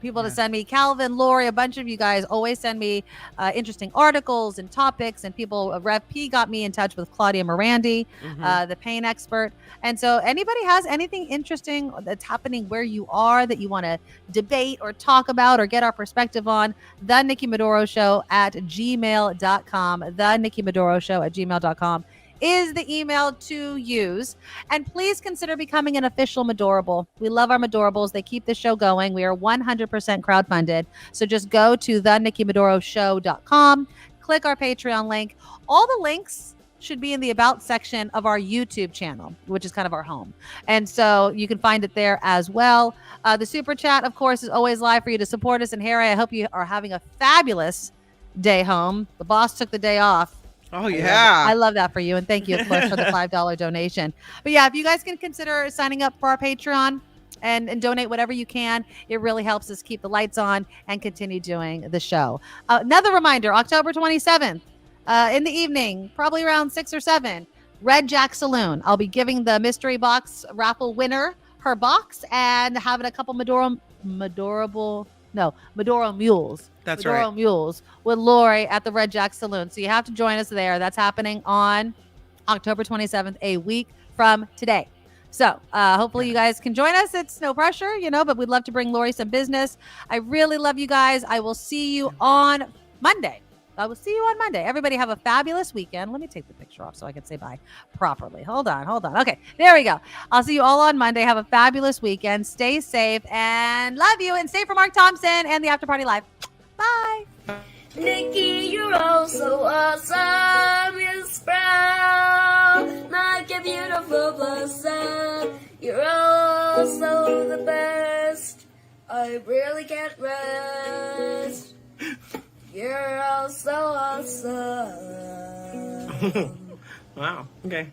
people to send me. Calvin, Lori, a bunch of you guys always send me interesting articles and topics, and people. Rev P got me in touch with Claudia Morandi, the pain expert. And so anybody has anything interesting that's happening where you are that you want to debate or talk about or get our perspective on, the Nikki Medoro Show at gmail.com, the Nikki Medoro Show at gmail.com is the email to use. And please consider becoming an official Medorable. We love our Medorables. They keep the show going. We are 100% crowdfunded. So just go to thenikkimedoroshow.com, click our Patreon link. All the links should be in the About section of our YouTube channel, which is kind of our home. And so you can find it there as well. The Super Chat, of course, is always live for you to support us. And Harry, I hope you are having a fabulous day home. The boss took the day off. Oh, yeah. I love that for you. And thank you, of course, for the $5 donation. But yeah, if you guys can consider signing up for our Patreon and donate whatever you can, it really helps us keep the lights on and continue doing the show. Another reminder, October 27th in the evening, probably around 6 or 7, Red Jack Saloon. I'll be giving the mystery box raffle winner per box and having a couple Medoro Mules. That's Medoro right. Mules with Lori at the Red Jack Saloon. So you have to join us there. That's happening on October 27th, a week from today. So hopefully you guys can join us. It's no pressure, but we'd love to bring Lori some business. I really love you guys. I will see you on Monday. Everybody have a fabulous weekend. Let me take the picture off so I can say bye properly. Hold on. Okay, there we go. I'll see you all on Monday. Have a fabulous weekend. Stay safe and love you. And stay for Mark Thompson and the After Party Live. Bye. Nikki, you're all so awesome. You're proud, like a beautiful blossom. You're also the best. I really can't rest. You're all so awesome. Wow. Okay.